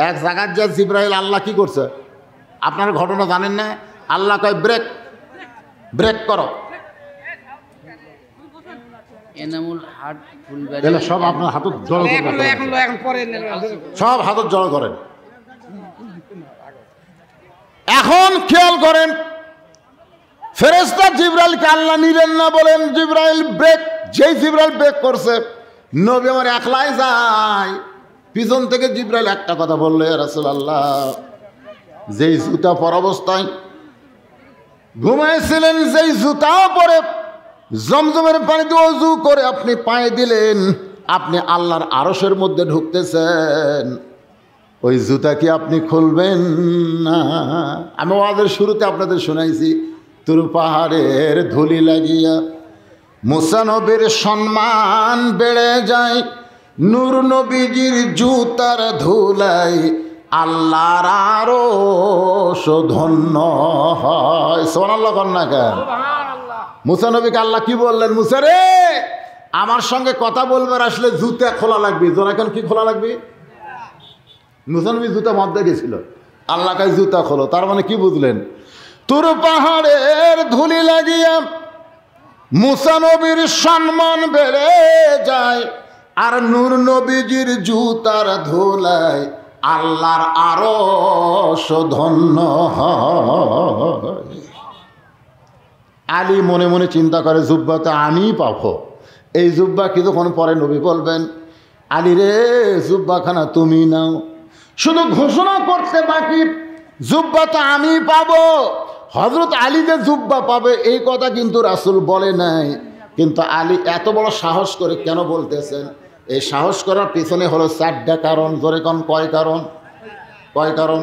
এক জায়গায় যে জিবরাইল, আল্লাহ কি করছে আপনার ঘটনা জানেন না? আল্লাহ কয় ব্রেক, ব্রেক করো। সব আপনার হাতত জড়ো করেন, সব হাতত জড়ো করেন। এখন খেয়াল করেন, ফেরেশতা জিবরাইলকে আল্লাহ নিলেন না, বলেন জিবরাইল ব্রেক। যেই জিবরাইল ব্রেক করছে, নবী আমার একলাই যায়। পিছন থেকে জিবরাইল একটা কথা বললো, ইয়া রাসূলুল্লাহ, যেই জুতা পরা অবস্থায় ঘুমাইছিলেন, যেই জুতা পরে জমজমের পানি দিয়ে ওযু করে আপনি পায়ে দিলেন, আপনি আল্লাহর আরশের মধ্যে ঢুকতেছেন, ওই জুতা কি আপনি খুলবেন না? আমি ওয়াজের শুরুতে আপনাদের শোনাইছি, তুর পাহাড়ের ধুলি লাগিয়া মুসা নবীর সম্মান বেড়ে যায়, নূর নবীজির জুতার ধুলাই আল্লাহর আরশ ধন্য হয়। সুবহানাল্লাহ কন্যা কেন? মুসা নবীকে আল্লাহ কি বললেন? মুসা রে, আমার সঙ্গে কথা বলবার আসলে জুতা খোলা লাগবে। জোরা কেন কি খোলা লাগবে? মুসা নবী জুতা মধ্যে গেছিল, আল্লাহ কাছে জুতা খোলো। তার মানে কি বুঝলেন? তুর পাহাড়ের ধুলি লাগিয়া মুসা নবীর সম্মান বেড়ে যায়, আর নূর নবীজির জুতার ধুলায় আল্লাহর আরশ ধন্য হয়। আলী মনে মনে চিন্তা করে, জুব্বা তো আমিই পাবো। এই জুব্বা কিছুক্ষণ পরে নবী বলবেন, আলী রে, জুব্বাখানা তুমি নাও। শুধু ঘোষণা করতে বাকি, জুব্বা তো আমি পাবো। হযরত আলী যে জুব্বা পাবে এই কথা কিন্তু রাসূল বলে নাই। কিন্তু আলী এত বড় সাহস করে কেন বলতেছেন? এই সাহস করার পিছনে হলো 4টা কারণ। জোরে কোন কয় কারণ? কয় কারণ?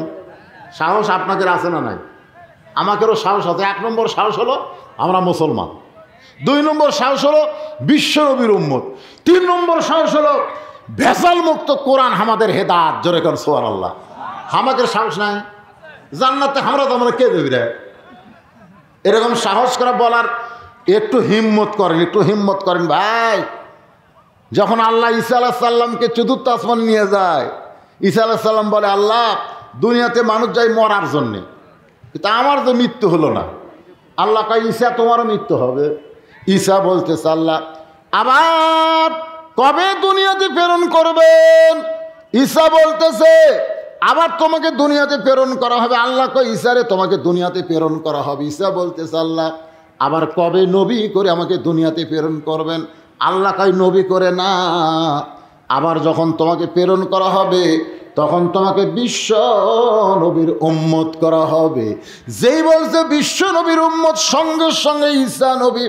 সাহস আপনাদের আছে না নাই? আমাদেরও সাহস আছে। 1 নম্বর সাহস হলো আমরা মুসলমান। 2 নম্বর সাহস হলো বিশ্বনবীর উম্মত। 3 নম্বর সাহস হলো ভেজাল মুক্ত কোরআন আমাদের হেদায়েত। জোরে কোন সুবহানাল্লাহ। আমাদের সাহস নাই? জান্নাতে আমরা তো আমরা কে দেবি রে? এরকম সাহস করে বলার একটু হিম্মত করেন, একটু হিম্মত করেন ভাই। যখন আল্লাহ ঈসা আলাইহিস সালামকে চতুর্থ আসমানে নিয়ে যায়, ঈসা আলাইহিস সালাম বলে, আল্লাহ, দুনিয়াতে মানুষ যায় মরার জন্যে, কিন্তু আমার তো মৃত্যু হলো না। আল্লাহ কয়, ঈসা তোমারও মৃত্যু হবে। ঈসা বলতেছে, আল্লাহ আবার কবে দুনিয়াতে প্রেরণ করবেন? ঈসা বলতেছে, আবার তোমাকে দুনিয়াতে প্রেরণ করা হবে। আল্লাহ কয়, ঈসারে তোমাকে দুনিয়াতে প্রেরণ করা হবে। ঈসা বলতেছে, আল্লাহ আবার কবে নবী করে আমাকে দুনিয়াতে প্রেরণ করবেন? আল্লাহ কয়, নবী করে না, আবার যখন তোমাকে প্রেরণ করা হবে তখন তোমাকে বিশ্ব নবীর উম্মত করা হবে। যেই বলছে বিশ্ব নবীর উম্মত, সঙ্গে সঙ্গে ঈসা নবী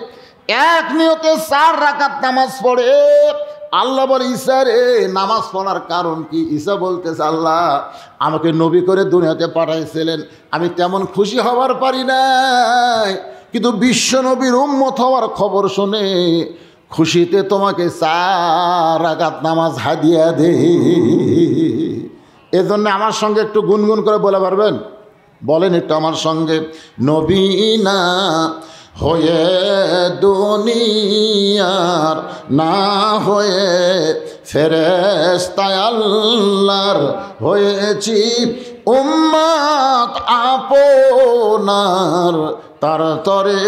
এক নিয়তে 4 রাকাত নামাজ পড়ে। আল্লাহ বলে, ঈসা রে, নামাজ পড়ার কারণ কি? ঈসা বলতেছে, আল্লাহ আমাকে নবী করে দুনিয়াতে পাঠাইছিলেন, আমি তেমন খুশি হওয়ার পারি নাই, কিন্তু বিশ্ব নবীর উম্মত হওয়ার খবর শুনে খুশিতে তোমাকে 4 রাকাত নামাজ হাদিয়া দে। এজন্য আমার সঙ্গে একটু গুনগুন করে বলে পারবেন? বলেন একটু আমার সঙ্গে, নবী না হয়ে দুনিয়ার, না হয়ে ফেরেশতা আল্লাহর হয়েছি উম্মত আপনার, তার তরে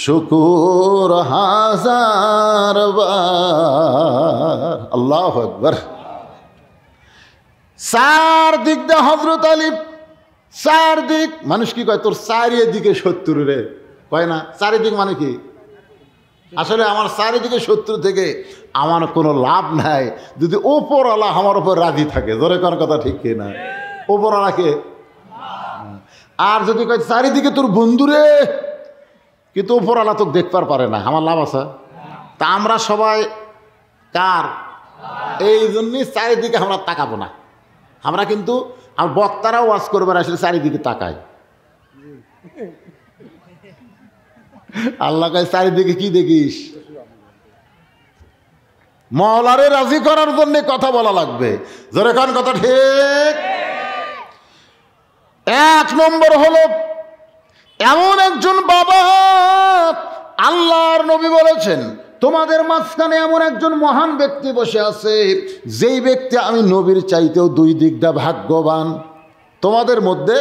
শুকুর হাজার বার। আল্লাহু আকবার। 4 দিক দিয়ে হযরত আলী, 4 দিক। মানুষ কি কয়, তোর চারিদিকে শত্রু রে, কয় না? চারিদিক মানে কি? আসলে আমার চারিদিকে শত্রু থেকে আমার কোনো লাভ নাই যদি ওপরওয়ালা আমার উপর রাজি থাকে। জোরে কোন কথা ঠিক কি না? ওপরওয়ালাকে। আর যদি কয় চারিদিকে তোর বন্ধুরে, কিন্তু ওপরওয়ালা তোকে দেখতে পারে না, আমার লাভ আছে? তা আমরা সবাই কার? এই জন্যই চারিদিকে আমরা তাকাবো না। আমরা কিন্তু বক্তারাও ওয়াজ করবার আসলে চারিদিকে তাকাই। আল্লাহ কয়, চারিদিকে কি দেখিস? মওলারে রাজি করার জন্য কথা বলা লাগবে। জোরে কোন কথা ঠিক? 1 নম্বর হলো এমন একজন বাবা, আল্লাহর নবী বলেছেন, তোমাদের মাঝখানে এমন একজন মহান ব্যক্তি বসে আছে, যেই ব্যক্তি আমি নবীর চাইতেও 2 দিক দা ভাগ্যবান। তোমাদের মধ্যে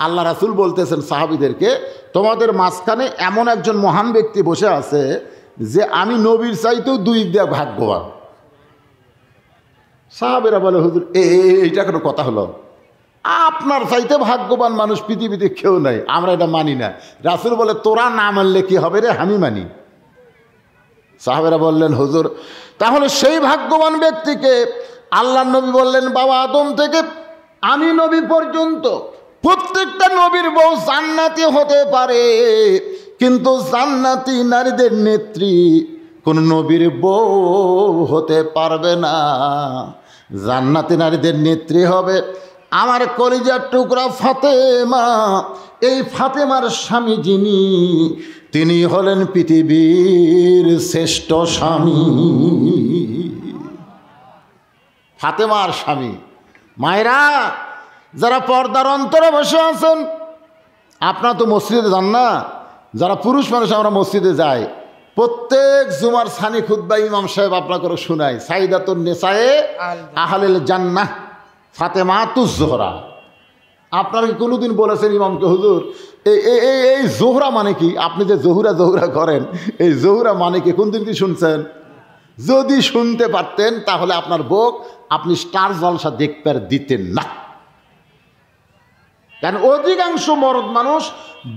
আল্লাহ রাসূল বলতেছেন সাহাবীদেরকে, তোমাদের মাঝখানে এমন একজন মহান ব্যক্তি বসে আছে যে আমি নবীর চাইতেও 2 দিক দা ভাগ্যবান। সাহাবীরা বলে, হুজুর এইটা কোনো কথা হলো? আপনার চাইতে ভাগ্যবান মানুষ পৃথিবীতে কেউ নাই, আমরা এটা মানি না। রাসূল বলে, তোরা না মানলে কি হবে রে, আমি মানি। সাহাবেরা বললেন, হুজুর তাহলে সেই ভাগ্যবান ব্যক্তিকে আল্লাহ নবী বললেন, বাবা আদম থেকে আমি নবী পর্যন্ত প্রত্যেকটা নবীর বউ জান্নাতি হতে পারে, কিন্তু জান্নাতি নারীদের নেত্রী কোন নবীর বউ হতে পারবে না। জান্নাতি নারীদের নেত্রী হবে আমার কলিজার টুকরা ফাতেমা। এই ফাতেমার স্বামী যিনি, তিনি হলেন পৃথিবীর শ্রেষ্ঠ স্বামী। ফাতেমার স্বামী মায়েরা যারা পর্দার অন্তরে বসে আছেন, আপনারা তো মসজিদে যান না, যারা পুরুষ মানুষ আমরা মসজিদে যাই, প্রত্যেক জুমার সানি খুতবা ইমাম সাহেব আপনাকে শোনায়, সাইদাতুন নিসায়ে আহলিল জান্নাহ ফাতেমাতুজ জোহরা। আপনারা কি কোনোদিন বলেছেন ইমামকে, হুজুর এই জোহরা মানে কি? আপনি যে জহুরা জহুরা করেন, এই জহুরা মানে কি কোনদিন কি শুনছেন? যদি শুনতে পারতেন তাহলে আপনার বউ আপনি স্টার জলসা দেখতে দিতেন না। কারণ অধিকাংশ মরদ মানুষ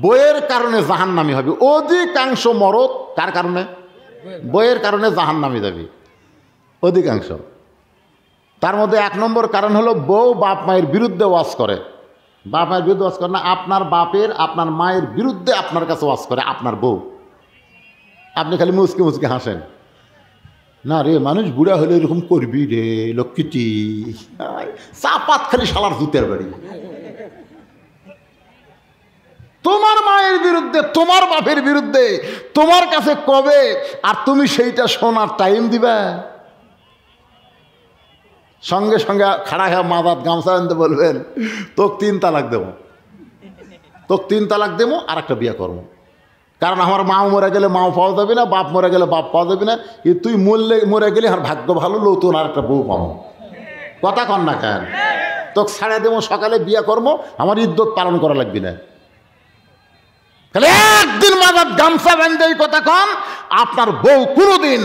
বইয়ের কারণে জাহান্নামী হবে। অধিকাংশ মরদ কার কারণে? বইয়ের কারণে জাহান্নামী যাবে অধিকাংশ। তার মধ্যে 1 নম্বর কারণ হলো বউ বাপ মায়ের বিরুদ্ধে ওয়াজ করে। বাপ মায়ের বিরুদ্ধে ওয়াজ করে না, আপনার বাপের আপনার মায়ের বিরুদ্ধে আপনার কাছে ওয়াজ করে আপনার বউ। আপনি খালি মুচকে মুচকে হাসেন, না রে মানুষ বুড়া হলে এরকম করবি রে লক্ষ্মীটি, চাপাত খালি শালার জুতের বাড়ি। তোমার মায়ের বিরুদ্ধে তোমার বাপের বিরুদ্ধে তোমার কাছে কবে, আর তুমি সেইটা শোনার টাইম দিবা? সঙ্গে সঙ্গে খাড়া হয়ে মাদাত গামছা আনতে বলবেন, তোকে 3 তালাক দেবো, তোকে 3 তালাক দেবো, আর একটা বিয়ে করবো। কারণ আমার মা মরে গেলে মাও পাওয়া যাবে না, বাপ মরে গেলে বাপ পাওয়া যাবে না, তুই মরে গেলে আর ভাগ্য ভালো, নতুন আর একটা বউ পাবো। কথা কন না কেন? তোকে ছাড়া দেবো, সকালে বিয়ে করবো, আমার ইজ্জত পালন করা লাগবে না। তাহলে একদিন মাদাত গামছা বান্ধে এই কথা কন, আপনার বউ কোনোদিন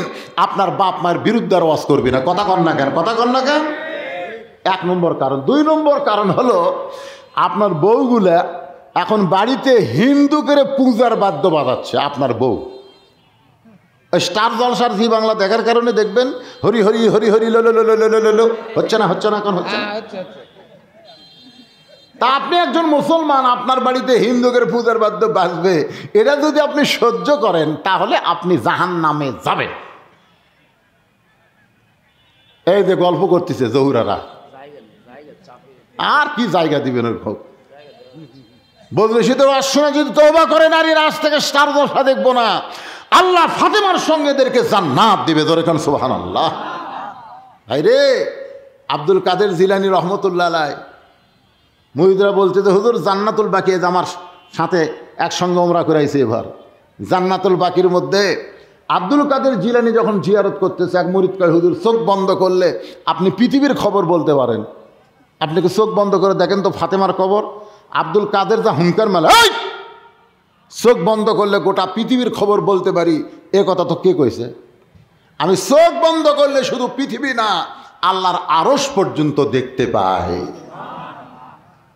আপনার বাপ মায়ের বিরুদ্ধে আর ওয়াজ করবি না। কথা কন না কেন? কথা কন না কেন? 1 নম্বর কারণ। 2 নম্বর কারণ হলো আপনার বউগুলা এখন বাড়িতে হিন্দু করে পূজার বাদ্য বাজাচ্ছে। আপনার বউ স্টার জলসার জি বাংলা দেখার কারণে দেখবেন হরি হরি হরি হরি লো লো লো লো লো লো, হচ্ছে না? হচ্ছে না? এখন হচ্ছে না? তা আপনি একজন মুসলমান, আপনার বাড়িতে হিন্দুদের পূজার বাদ্য বাজবে, এটা যদি আপনি সহ্য করেন তাহলে আপনি জাহান্নামে যাবেন। এই যে গল্প করতেছে জহুরারা, আর কি জায়গা দিবেন ওর ভোগ? বদলেশিতে শুনে যদি তওবা করে নারীর আজ থেকে স্টার জলসা দেখবো না, আল্লাহ ফাতেমার সঙ্গে এদেরকে জান্নাত দিবে। ধরে কারণ সুবহানাল্লাহ। ভাই রে, আব্দুল কাদের জিলানী রহমতুল্লাহ আলাইহি মুরিদরা বলতে যে হুজুর জান্নাতুল বাকি আমার সাথে একসঙ্গে ওমরা করাইছে। এবার জান্নাতুল বাকির মধ্যে আব্দুল কাদের জিলানী যখন জিয়ারত করতেছে, এক মুরিদ কয় হুজুর চোখ বন্ধ করলে আপনি পৃথিবীর খবর বলতে পারেন, আপনি কি চোখ বন্ধ করে দেখেন তো ফাতেমার কবর? আব্দুল কাদের যা হুঙ্কার মেলা, চোখ বন্ধ করলে গোটা পৃথিবীর খবর বলতে পারি, এ কথা তো কে কইছে? আমি চোখ বন্ধ করলে শুধু পৃথিবী না, আল্লাহর আরশ পর্যন্ত দেখতে পাই।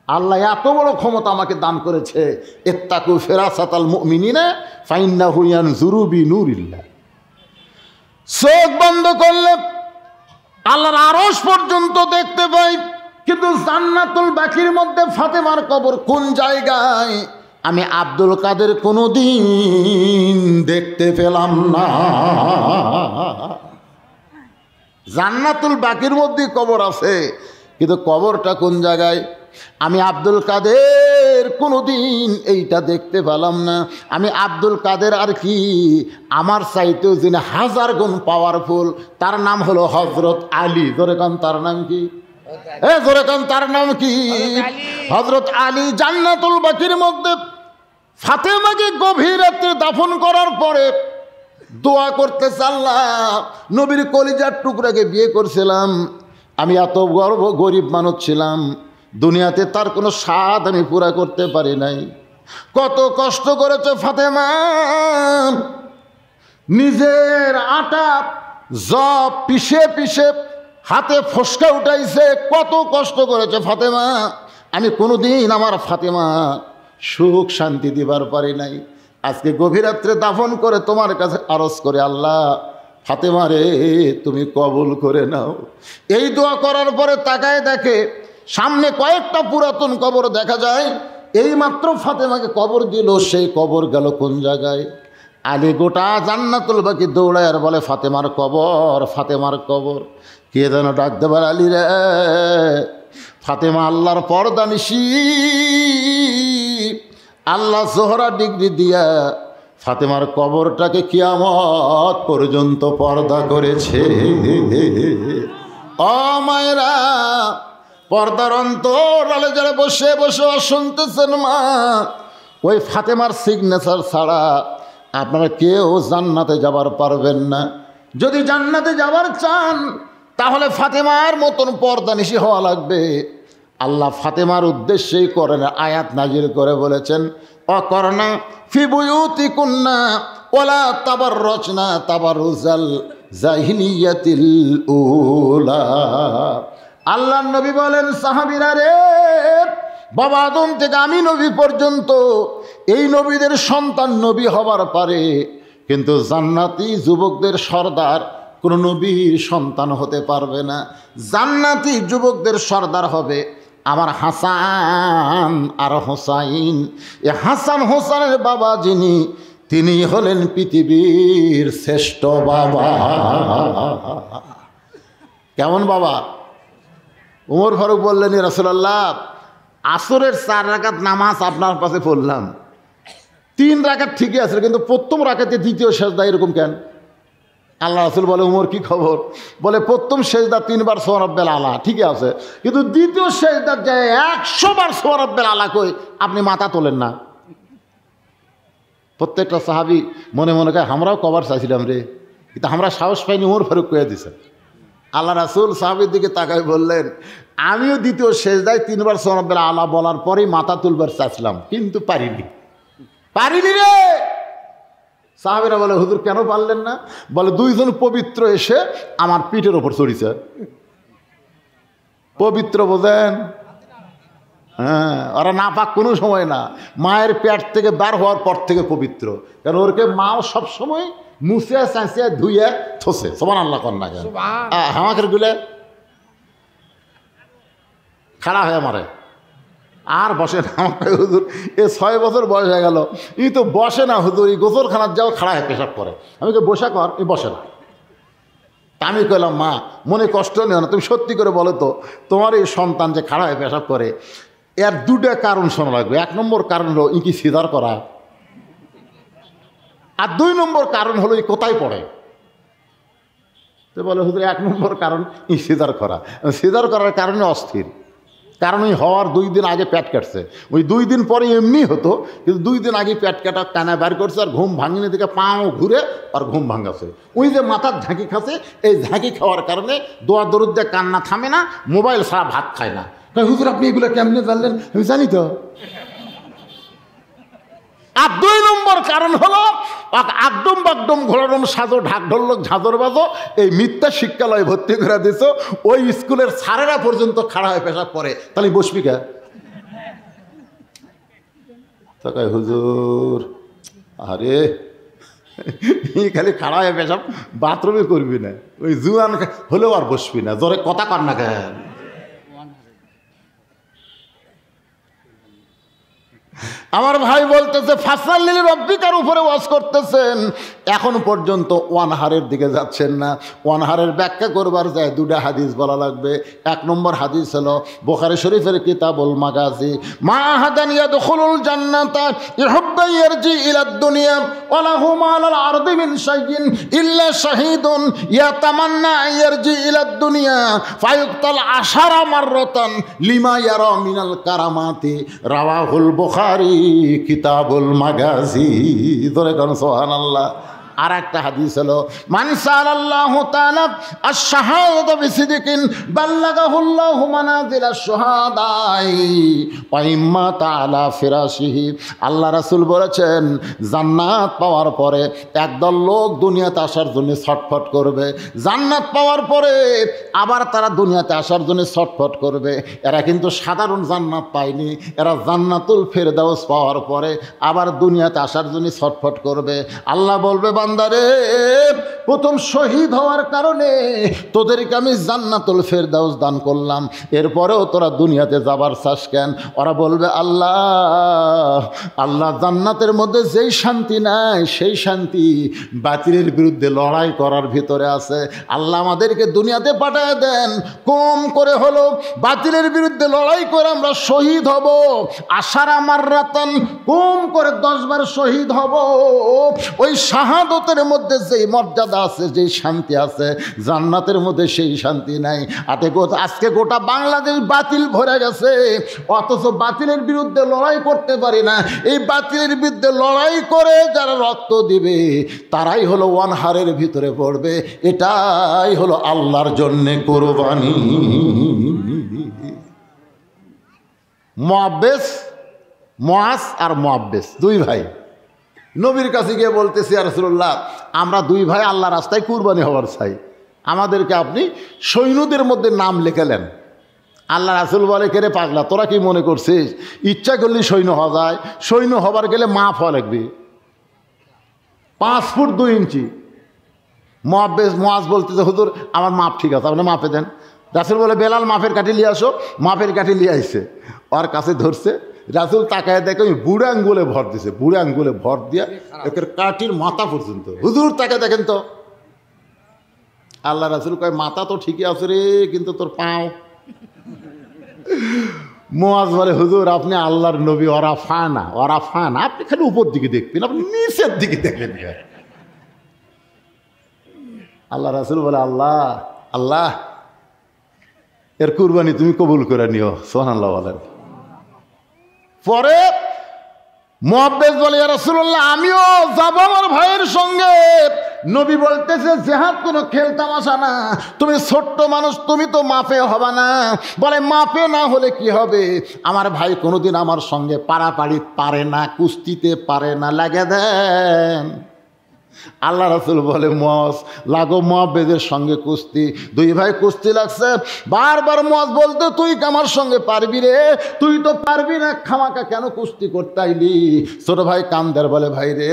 আল্লাহ এত বড় ক্ষমতা আমাকে দান করেছে। ইত্তাকু ফিরাসাতাল মুমিনিনা ফাইন্নাহু ইয়ানজুরু বিনুরিল্লাহ। চোখ বন্ধ করলে আল্লাহর আরশ পর্যন্ত দেখতে পাই, কিন্তু জান্নাতুল বাকির মধ্যে ফাতেমার কবর কোন জায়গায় আমি আব্দুল কাদের কোনোদিন দেখতে পেলাম না। জান্নাতুল বাকির মধ্যে কবর আছে, কিন্তু কবরটা কোন জায়গায় আমি আব্দুল কাদের কোনোদিন এইটা দেখতে পেলাম না। আমি আব্দুল কাদের আর কি, আমার চাইতেও যিনি 1000 গুণ পাওয়ারফুল, তার নাম হলো হজরত আলী। জোরে কান, তার নাম কি? জোরে কান, তার নাম কি? হজরত আলী। জান্নাতুল বাকির মধ্যে ফাতেমাকে গভীর রাত্রে দাফন করার পরে দোয়া করতেছে, আল্লাহ নবীর কলিজার টুকরাকে বিয়ে করছিলাম, আমি এত গরিব মানুষ ছিলাম, দুনিয়াতে তার কোনো স্বাদ আমি পুরা করতে পারি নাই। কত কষ্ট করেছে ফাতেমা, নিজের আটা জব পিষে পিষে হাতে ফসকা উঠাইছে, কত কষ্ট করেছে ফাতেমা। আমি কোনোদিন আমার ফাতেমা সুখ শান্তি দিবার পারি নাই। আজকে গভীর রাত্রে দাফন করে তোমার কাছে আরজ করে, আল্লাহ ফাতেমা রে তুমি কবুল করে নাও। এই দোয়া করার পরে তাকায় দেখে সামনে কয়েকটা পুরাতন কবর দেখা যায়। এই মাত্র ফাতেমাকে কবর দিল, সেই কবর গেল কোন জায়গায়? আলী গোটা জান্নাতুল বাকি দৌড়ায় আর বলে ফাতেমার কবর, ফাতেমার কবর। কে যেন ডাক দেবার, আলী রে ফাতেমা আল্লাহর পর্দা নিশি, আল্লাহ জোহরা ডিগ্রি দিয়া ফাতেমার কবরটাকে কিয়ামত পর্যন্ত পর্দা করেছে। ও মায়েরা, পর্দার অন্তরালে যারা বসে বসে শুনতেছেন মা, ওই ফাতেমার সিগনেচার ছাড়া আপনারা কেউ জান্নাতে যাবার পারবেন না। যদি জান্নাতে যাবার চান তাহলে ফাতেমার মতন পর্দানিশী হওয়া লাগবে। আল্লাহ ফাতেমার উদ্দেশ্যেই করেন আয়াত নাজিল করে বলেছেন, অকরনা ফি বুয়ুতিকুন্না ওয়ালা তাবাররাজনা তাবাররুজাল জাহিলিয়াতিল উলা। আল্লাহর নবী বলেন, সাহাবীরা রে, বাবা আদম থেকে আমি নবী পর্যন্ত এই নবীদের সন্তান নবী হবার পারে, কিন্তু জান্নাতি যুবকদের সর্দার কোনো নবীর সন্তান হতে পারবে না। জান্নাতি যুবকদের সর্দার হবে আমার হাসান আর হোসাইন। এ হাসান হোসানের বাবা যিনি, তিনি হলেন পৃথিবীর শ্রেষ্ঠ বাবা। কেমন বাবা? উমর ফারুক বললেন, ইয়া রাসূলুল্লাহ, আসরের 4 রাকাত নামাজ আপনার পাশে পড়লাম, 3 রাকাত ঠিকই আছে, কিন্তু প্রথম রাকাতে দ্বিতীয় সেজদা এরকম কেন? আল্লাহ রাসূল বলে, উমর কি খবর? বলে, প্রথম সেজদা 3 বার সুবহান রাব্বিল আলা ঠিকই আছে, কিন্তু দ্বিতীয় সেজদার যায় 100 বার সুবহান রাব্বিল আলা কই আপনি মাথা তোলেন না। প্রত্যেকটা সাহাবী মনে মনে কয়, আমরাও কবার চাইছিলাম রে, কিন্তু আমরা সাহস পাইনি। উমর ফারুক কয়ে দিছে। আল্লাহ রাসূল সাহাবীর দিকে তাকায় বললেন, আমিও দ্বিতীয় সেজদায় 3 বার সুবহান রাব্বিল আলা বলার পরেই মাথা তুলবার চাইছিলাম, কিন্তু পারিনি রে। সাহাবীরা বলে, হুজুর কেন পারলেন না? বলে, 2 জন পবিত্র এসে আমার পিঠের ওপর চড়িছে। পবিত্র বোঝেন? হ্যাঁ, ওরা নাপাক কোনো সময় না, মায়ের পেট থেকে বার হওয়ার পর থেকে পবিত্র। কারণ ওরকে মাও সবসময় মুছে চাঁচিয়ে ধুয়ে থসে। সুবহানাল্লাহ কন্যা কেন হামাকের গুলে খাড়া হয়ে মারে আর বসে না। আমাকে হুজুর এ 6 বছর বয়স হয়ে গেল, ই তো বসে না হুজুর, এই গোসলখানার যাও খাড়া হয়ে পেশাব করে। আমি কে বসা কর, এই বসে না। তা আমি কইলাম, মা মনে কষ্ট নিও না, তুমি সত্যি করে বলো তো, তোমার এই সন্তান যে খাড়া হয়ে পেশাব করে, এর 2টা কারণ শোনা লাগবে। 1 নম্বর কারণ হলো ই কি সিজার করা, আর 2 নম্বর কারণ হলো ই কোথায় পড়ে। তো বলে, হুজুর 1 নম্বর কারণ ই সিজার করা। সিজার করার কারণে অস্থির, কারণ ওই হওয়ার 2 দিন আগে পেট কাটছে। ওই 2 দিন পরে এমনি হতো, কিন্তু 2 দিন আগে পেট কাটা টানা বার করছে, আর ঘুম ভাঙিনি দিকে পাও ঘুরে আর ঘুম ভাঙাছে। ওই যে মাথার ঝাঁকি খাচ্ছে, এই ঝাঁকি খাওয়ার কারণে দোয়া দরুদ দিয়ে কান্না থামে না, মোবাইল ছাড়া ভাত খায় না। হুজুর আপনি এগুলো কেমনে জানলেন? আমি জানি তো। আর 2 নম্বর কারণ হলো একদম বাকদম ঘোড়ারম সাজো ঢাক ঢোলক ঝাঁঝর বাজো, এই মিথ্যা শিক্ষালয়ে ভর্তি করে দিছো, ওই স্কুলের স্যারেরা পর্যন্ত খাড়া হয়ে পেশাব করে, তাহলে বসবি কে? তাকায় হুজুর, আরে খালি খাড়া হয়ে পেশাব বাথরুমে করবি না, ওই জুয়ান হলেও আর বসবি না। জোরে কথা কর না কেন? আমার ভাই বলতেছে, ফাসাল্লিল রব্বিকার উপরে ওয়াজ করতেছেন, এখন পর্যন্ত ওয়ানহারের দিকে যাচ্ছেন না। ওয়ানহারের ব্যাখ্যা করবার যায় 2টা হাদিস বলা লাগবে। 1 নম্বর হাদিস হলো বুখারী শরীফের কিতাবুল মাগাজি, মা আহাদান ইয়াদখুলুল জান্নাতা ইহুব্বা ইয়ারজি ইলা দুনিয়া ওয়া লাহু মালাল আরদি মিন শাইইন ইল্লা শাহীদুন ইয়াতামান্না ইয়ারজি ইলা দুনিয়া ফায়ুক্তাল 10 মাররাতান লিমা ইয়ারা মিনাল কারামাতি। রাওয়াহুল বুখারী কিতাবুল মাগাজি। ধরে কোন সুবহানাল্লাহ। আর একটা হাদিস হলো, মান সাআলাল্লাহু তাআলা আশ-শাহাদাতা বিসিদকিন বাল্লাগাহুল্লাহু মানাজিলাশ শুহাদাই ওয়া ইম্মা তাআলা ফিরাশিহি। আল্লাহ রাসূল বলেছেন, জান্নাত পাওয়ার পরে একদল লোক দুনিয়াতে আসার জন্য ছটফট করবে, জান্নাত পাওয়ার পরে আবার তারা দুনিয়াতে আসার জন্য ছটফট করবে। এরা কিন্তু সাধারণ জান্নাত পায়নি, এরা জান্নাতুল ফেরদাউস পাওয়ার পরে আবার দুনিয়াতে আসার জন্য ছটফট করবে। আল্লাহ বলবে, বান্দারে, প্রথম শহীদ হওয়ার কারণে তোদেরকে আমি জান্নাতুল ফেরদাউস দান করলাম, এরপরেও তোরা দুনিয়াতে যাবার চাস কেন? ওরা বলবে, আল্লাহ জান্নাতের মধ্যে যেই শান্তি নাই সেই শান্তি বাতিলের বিরুদ্ধে লড়াই করার ভিতরে আছে। আল্লাহ আমাদেরকে দুনিয়াতে পাঠায় দেন, কম করে হলো বাতিলের বিরুদ্ধে লড়াই করে আমরা শহীদ হব। আশারা মাররাতান, কম করে 10 বার শহীদ হব। ওই শাহাদত আখিরাতের মধ্যে যেই মর্যাদা আছে, যেই শান্তি আছে, জান্নাতের মধ্যে সেই শান্তি নাই। আজকে গোটা বাংলাদেশ বাতিল ভরে গেছে, অথচ বাতিলের বিরুদ্ধে লড়াই করতে পারি না। এই বাতিলের বিরুদ্ধে লড়াই করে যারা রক্ত দিবে তারাই হলো অনহারের ভিতরে পড়বে। এটাই হলো আল্লাহর জন্যে কোরবানি। মুআব্বেস, মুআজ আর মুআব্বেস দুই ভাই নবীর কাছে গিয়ে বলতেছি, ইয়া রাসূলুল্লাহ, আমরা দুই ভাই আল্লাহ রাস্তায় কুরবানি হওয়ার চাই, আমাদেরকে আপনি সৈন্যদের মধ্যে নাম লিখেলেন। আল্লাহ রাসূল বলে, কে রে পাগলা, তোরা কি মনে করছিস ইচ্ছা করলে সৈন্য হওয়া যায়? সৈন্য হবার গেলে মাপ হওয়া লাগবে 5 ফুট 2 ইঞ্চি। মুআজ বলতেছে, হুজুর আমার মাপ ঠিক আছে, আপনি মাপে দেন। রাসূল বলে, বেলাল মাপের কাঠি নিয়ে আসো। মাপের কাঠি নিয়ে আইছে, ওর কাছে ধরছে। রাসূল তাকায় দেখে ওই বুড়ো আঙ্গুলে ভর দিছে, বুড়ো আঙ্গুলে ভর দিয়া একের কাঠির মাথা পর্যন্ত। হুজুর তাকে দেখেন তো। আল্লাহ রাসূল কয়, মাথা তো ঠিকই আছে রে, কিন্তু তোর পাও। মুআজ বলে, হুজুর আপনি আল্লাহর নবী, ওরা ফানা, ওরা ফানা, আপনি খালি উপর দিকে দেখবেন, আপনি নিচের দিকে দেখবেন। আল্লাহ রাসূল বলে, আল্লাহ আল্লাহ এর কুরবানি তুমি কবুল করে নিও। সুবহানাল্লাহ বলেন। পরে মুআব্বেস বলে, ইয়া রাসূলুল্লাহ আমিও যাব আমার ভাইয়ের সঙ্গে। নবী বলতেছে, জিহাদ কোনো খেল তামাশা না, তুমি ছোট্ট মানুষ, তুমি তো মাপে হবে না। বলে, মাপে না হলে কি হবে? আমার ভাই কোনোদিন আমার সঙ্গে পারাপাড়ি পারে না, কুস্তিতে পারে না, লাগে দেন। আল্লাহ রাসূল বলে, মুআজ লাগো মুআব্বেদের সঙ্গে কুস্তি। দুই ভাই কুস্তি লাগছে। বারবার মুআজ বলতে, তুই আমার সঙ্গে পারবি রে, তুই তো পারবি না, খামাকা কেন কুস্তি করতে আইলি? ছোট ভাই কান্দার বলে, ভাই রে,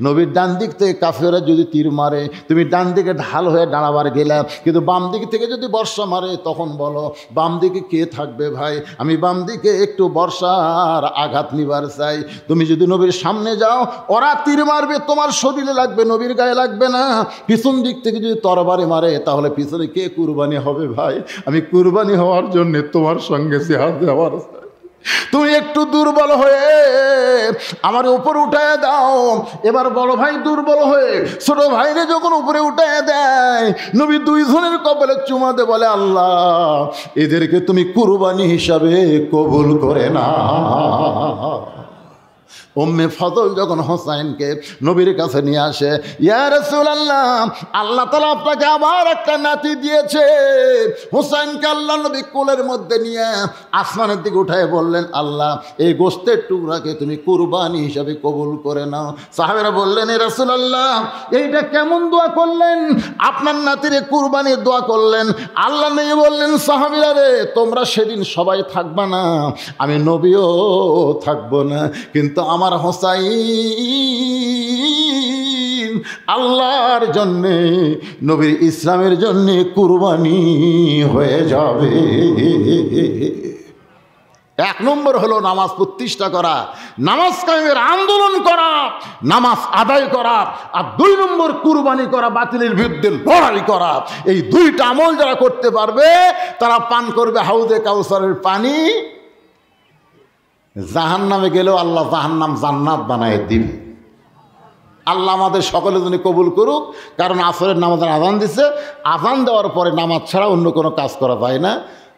নবীর ডান দিক থেকে কাফেররা যদি তীর মারে, তুমি ডান দিকে ঢাল হয়ে দাঁড়াবার গেলা, কিন্তু বাম দিক থেকে যদি বর্ষা মারে, তখন বলো বাম দিকে কে থাকবে? ভাই আমি বাম দিকে একটু বর্ষার আঘাত নিবার চাই। তুমি যদি নবীর সামনে যাও, ওরা তীর মারবে, তোমার শরীরে লাগবে, নবীর গায়ে লাগবে না। পিছন দিক থেকে যদি তরবারি মারে, তাহলে পিছনে কে কুরবানি হবে? ভাই আমি কুরবানি হওয়ার জন্য তোমার সঙ্গে জিহাদ দেওয়ার, তুমি একটু দুর্বল হয়ে আমার উপর উঠায় দাও। এবার বড় ভাই দুর্বল হয়ে ছোট ভাইরে যখন উপরে উঠায় দেয়, নবী দুইজনের কপালে চুমা দে, বলে, আল্লাহ এদেরকে তুমি কুরবানি হিসাবে কবুল করে না। উম্মে ফজল যখন হোসাইনকে নবীর কাছে নিয়ে আসে, ইয়া রাসূলুল্লাহ, আল্লাহ তাআলা আপনাকে আবার একটা নাতি দিয়েছে। হোসাইনকে আল্লাহ নবী কোলের মধ্যে নিয়ে আসমানের দিকে উঠায় বললেন, আল্লাহ এই গোশতের টুকরাকে তুমি কুরবানি হিসাবে কবুল করে নাও। সাহাবীরা বললেন, এ রাসূলুল্লাহ এইটা কেমন দোয়া করলেন? আপনার নাতিরে কুরবানির দোয়া করলেন। আল্লাহ নবী বললেন, সাহাবীরা রে, তোমরা সেদিন সবাই থাকবা না, আমি নবীও থাকবো না, কিন্তু আমার হোসাইন আল্লাহর জন্যে, নবীর ইসলামের জন্যে কুরবানি হয়ে যাবে। 1 নম্বর হলো নামাজ প্রতিষ্ঠা করা, নামাজ কায়েমের আন্দোলন করা, নামাজ আদায় করা। আর 2 নম্বর কুরবানি করা, বাতিলের বিরুদ্ধে লড়াই করা। এই 2টা আমল যারা করতে পারবে, তারা পান করবে হাউজে কাউসারের পানি। জাহান্নামে গেলেও আল্লাহ জাহান্নাম জান্নাত বানায় দিবে। আল্লাহ আমাদের সকলের জন্য কবুল করুক। কারণ আসরের নামাজের আজান দিছে, আজান দেওয়ার পরে নামাজ ছাড়া অন্য কোনো কাজ করা যায় না।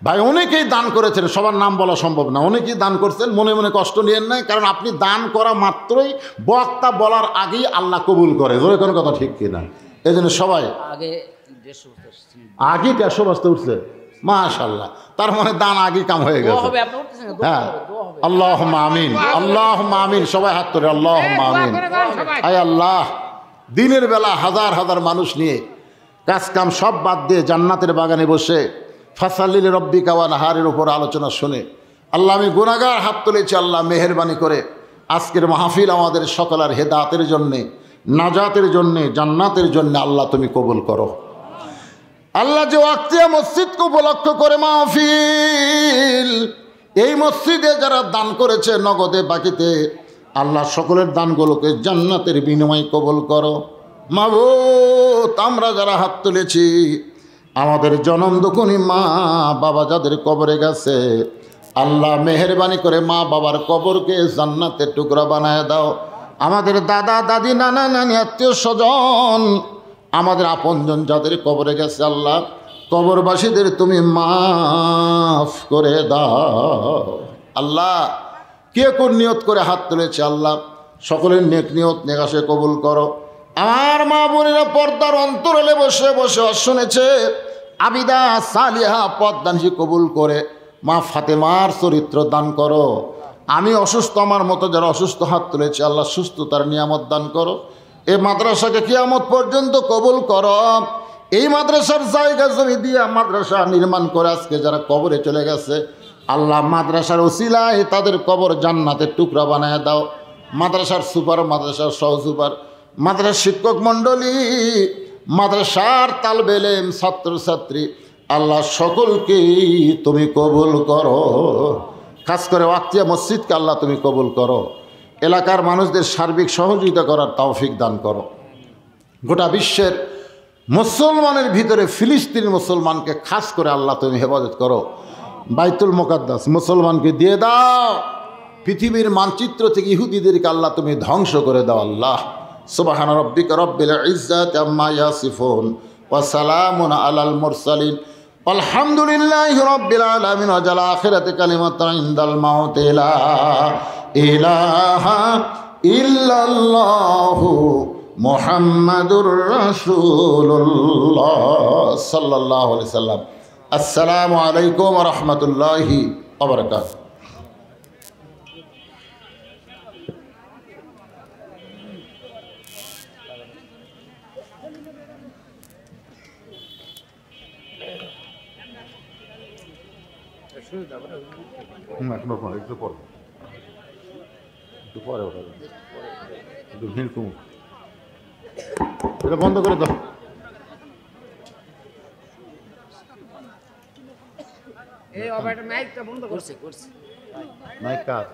ভাই অনেকেই দান করেছেন, সবার নাম বলা সম্ভব না, অনেকেই দান করছেন, মনে মনে কষ্ট নিয়েন নাই। কারণ আপনি দান করা মাত্রই বক্তা বলার আগেই আল্লাহ কবুল করে, জোরে কোনো কথা ঠিক কিনা? এই জন্য সবাই আগে 150 বস্তা উঠছে, মাশাআল্লাহ, তার মানে দান আগে কাম হয়ে গেছে। হ্যাঁ, আল্লাহুম্মা আমিন, আল্লাহুম্মা আমিন, সবাই হাত তোলে, আল্লাহুম্মা আমিন। আয় আল্লাহ, দিনের বেলা হাজার হাজার মানুষ নিয়ে কাজ কাম সব বাদ দিয়ে জান্নাতের বাগানে বসে ফাসাল্লি লিরাব্বিকা ওয়ানহারের উপর আলোচনা শুনে আল্লাহ আমি গুনাহগার হাত তুলেছি। আল্লাহ মেহেরবানি করে আজকের মাহফিল আমাদের সকলের হেদায়েতের জন্যে, নাজাতের জন্যে, জান্নাতের জন্য আল্লাহ তুমি কবুল করো। আল্লাহ যে ওয়াক্তিয়া মসজিদকে উপলক্ষ করে মাহফিল, এই মসজিদে যারা দান করেছে নগদে বাকিতে, আল্লাহ সকলের দানগুলোকে জান্নাতের বিনিময় কবুল করো। মাবুদ, আমরা যারা হাত তুলেছি, আমাদের জনম দুঃখী মা বাবা যাদের কবরে গেছে, আল্লাহ মেহেরবানি করে মা বাবার কবরকে জান্নাতের টুকরা বানায় দাও। আমাদের দাদা দাদি নানা নানি আত্মীয় স্বজন আমাদের আপনজন যাদের কবরে গেছে আল্লাহ কবরবাসীদের তুমি মাফ করে দাও আল্লাহ। কে কোন নিয়ত করে হাত তুলেছে আল্লাহ সকলের নেক নিয়ত নেকাশে কবুল করো। আমার মা বোনেরা পর্দার অন্তরালে বসে বসে শুনেছে আবিদা সালিহা পদ্মানসি কবুল করে মা ফাতেমার চরিত্র দান করো। আমি অসুস্থ আমার মতো যারা অসুস্থ হাত তুলেছে আল্লাহ সুস্থতার নিয়ামত দান করো। এই মাদ্রাসাকে কিয়ামত পর্যন্ত কবুল করো। এই মাদ্রাসার জায়গা জমি দিয়ে মাদ্রাসা নির্মাণ করে আজকে যারা কবরে চলে গেছে আল্লাহ মাদ্রাসার ওসিলায় তাদের কবর জান্নাতের টুকরা বানায় দাও। মাদ্রাসার সুপার মাদ্রাসার সহ সুপার মাদ্রাসার শিক্ষক মণ্ডলী মাদ্রাসার তালবে ইলম ছাত্রছাত্রী আল্লাহ সকলকেই তুমি কবুল করো। খাস করে ওয়াক্তিয়া মসজিদকে আল্লাহ তুমি কবুল করো। এলাকার মানুষদের সার্বিক সহযোগিতা করার তৌফিক দান করো। গোটা বিশ্বের মুসলমানের ভিতরে ফিলিস্তিন মুসলমানকে খাস করে আল্লাহ তুমি হেফাজত করো। বাইতুল মুকাদ্দাস মুসলমানকে দিয়ে দাও। পৃথিবীর মানচিত্র থেকে ইহুদিদেরকে আল্লাহ তুমি ধ্বংস করে দাও আল্লাহ। সুবহান রাব্বিকা রব্বিল ইজ্জাতি আম্মা ইয়াসিফুন ওয়া সালামুন আলাল মুরসালিন আলহামদুলিল্লাহি রাব্বিল আলামিন। ওয়া জাল আখিরাতি কালিমাতান ইনদাল মাউত লা ইলাহা ইল্লাল্লাহু মুহাম্মাদুর রাসূলুল্লাহ সাল্লাল্লাহু আলাইহি সাল্লাম। আসসালামু আলাইকুম ওয়া রাহমাতুল্লাহি ওয়া বারাকাতুহু। একটু পরে একটু ভিড় কমুক। এটা বন্ধ করে দাও। এই অপারেটর মাইকটা বন্ধ করছে মাইক কার?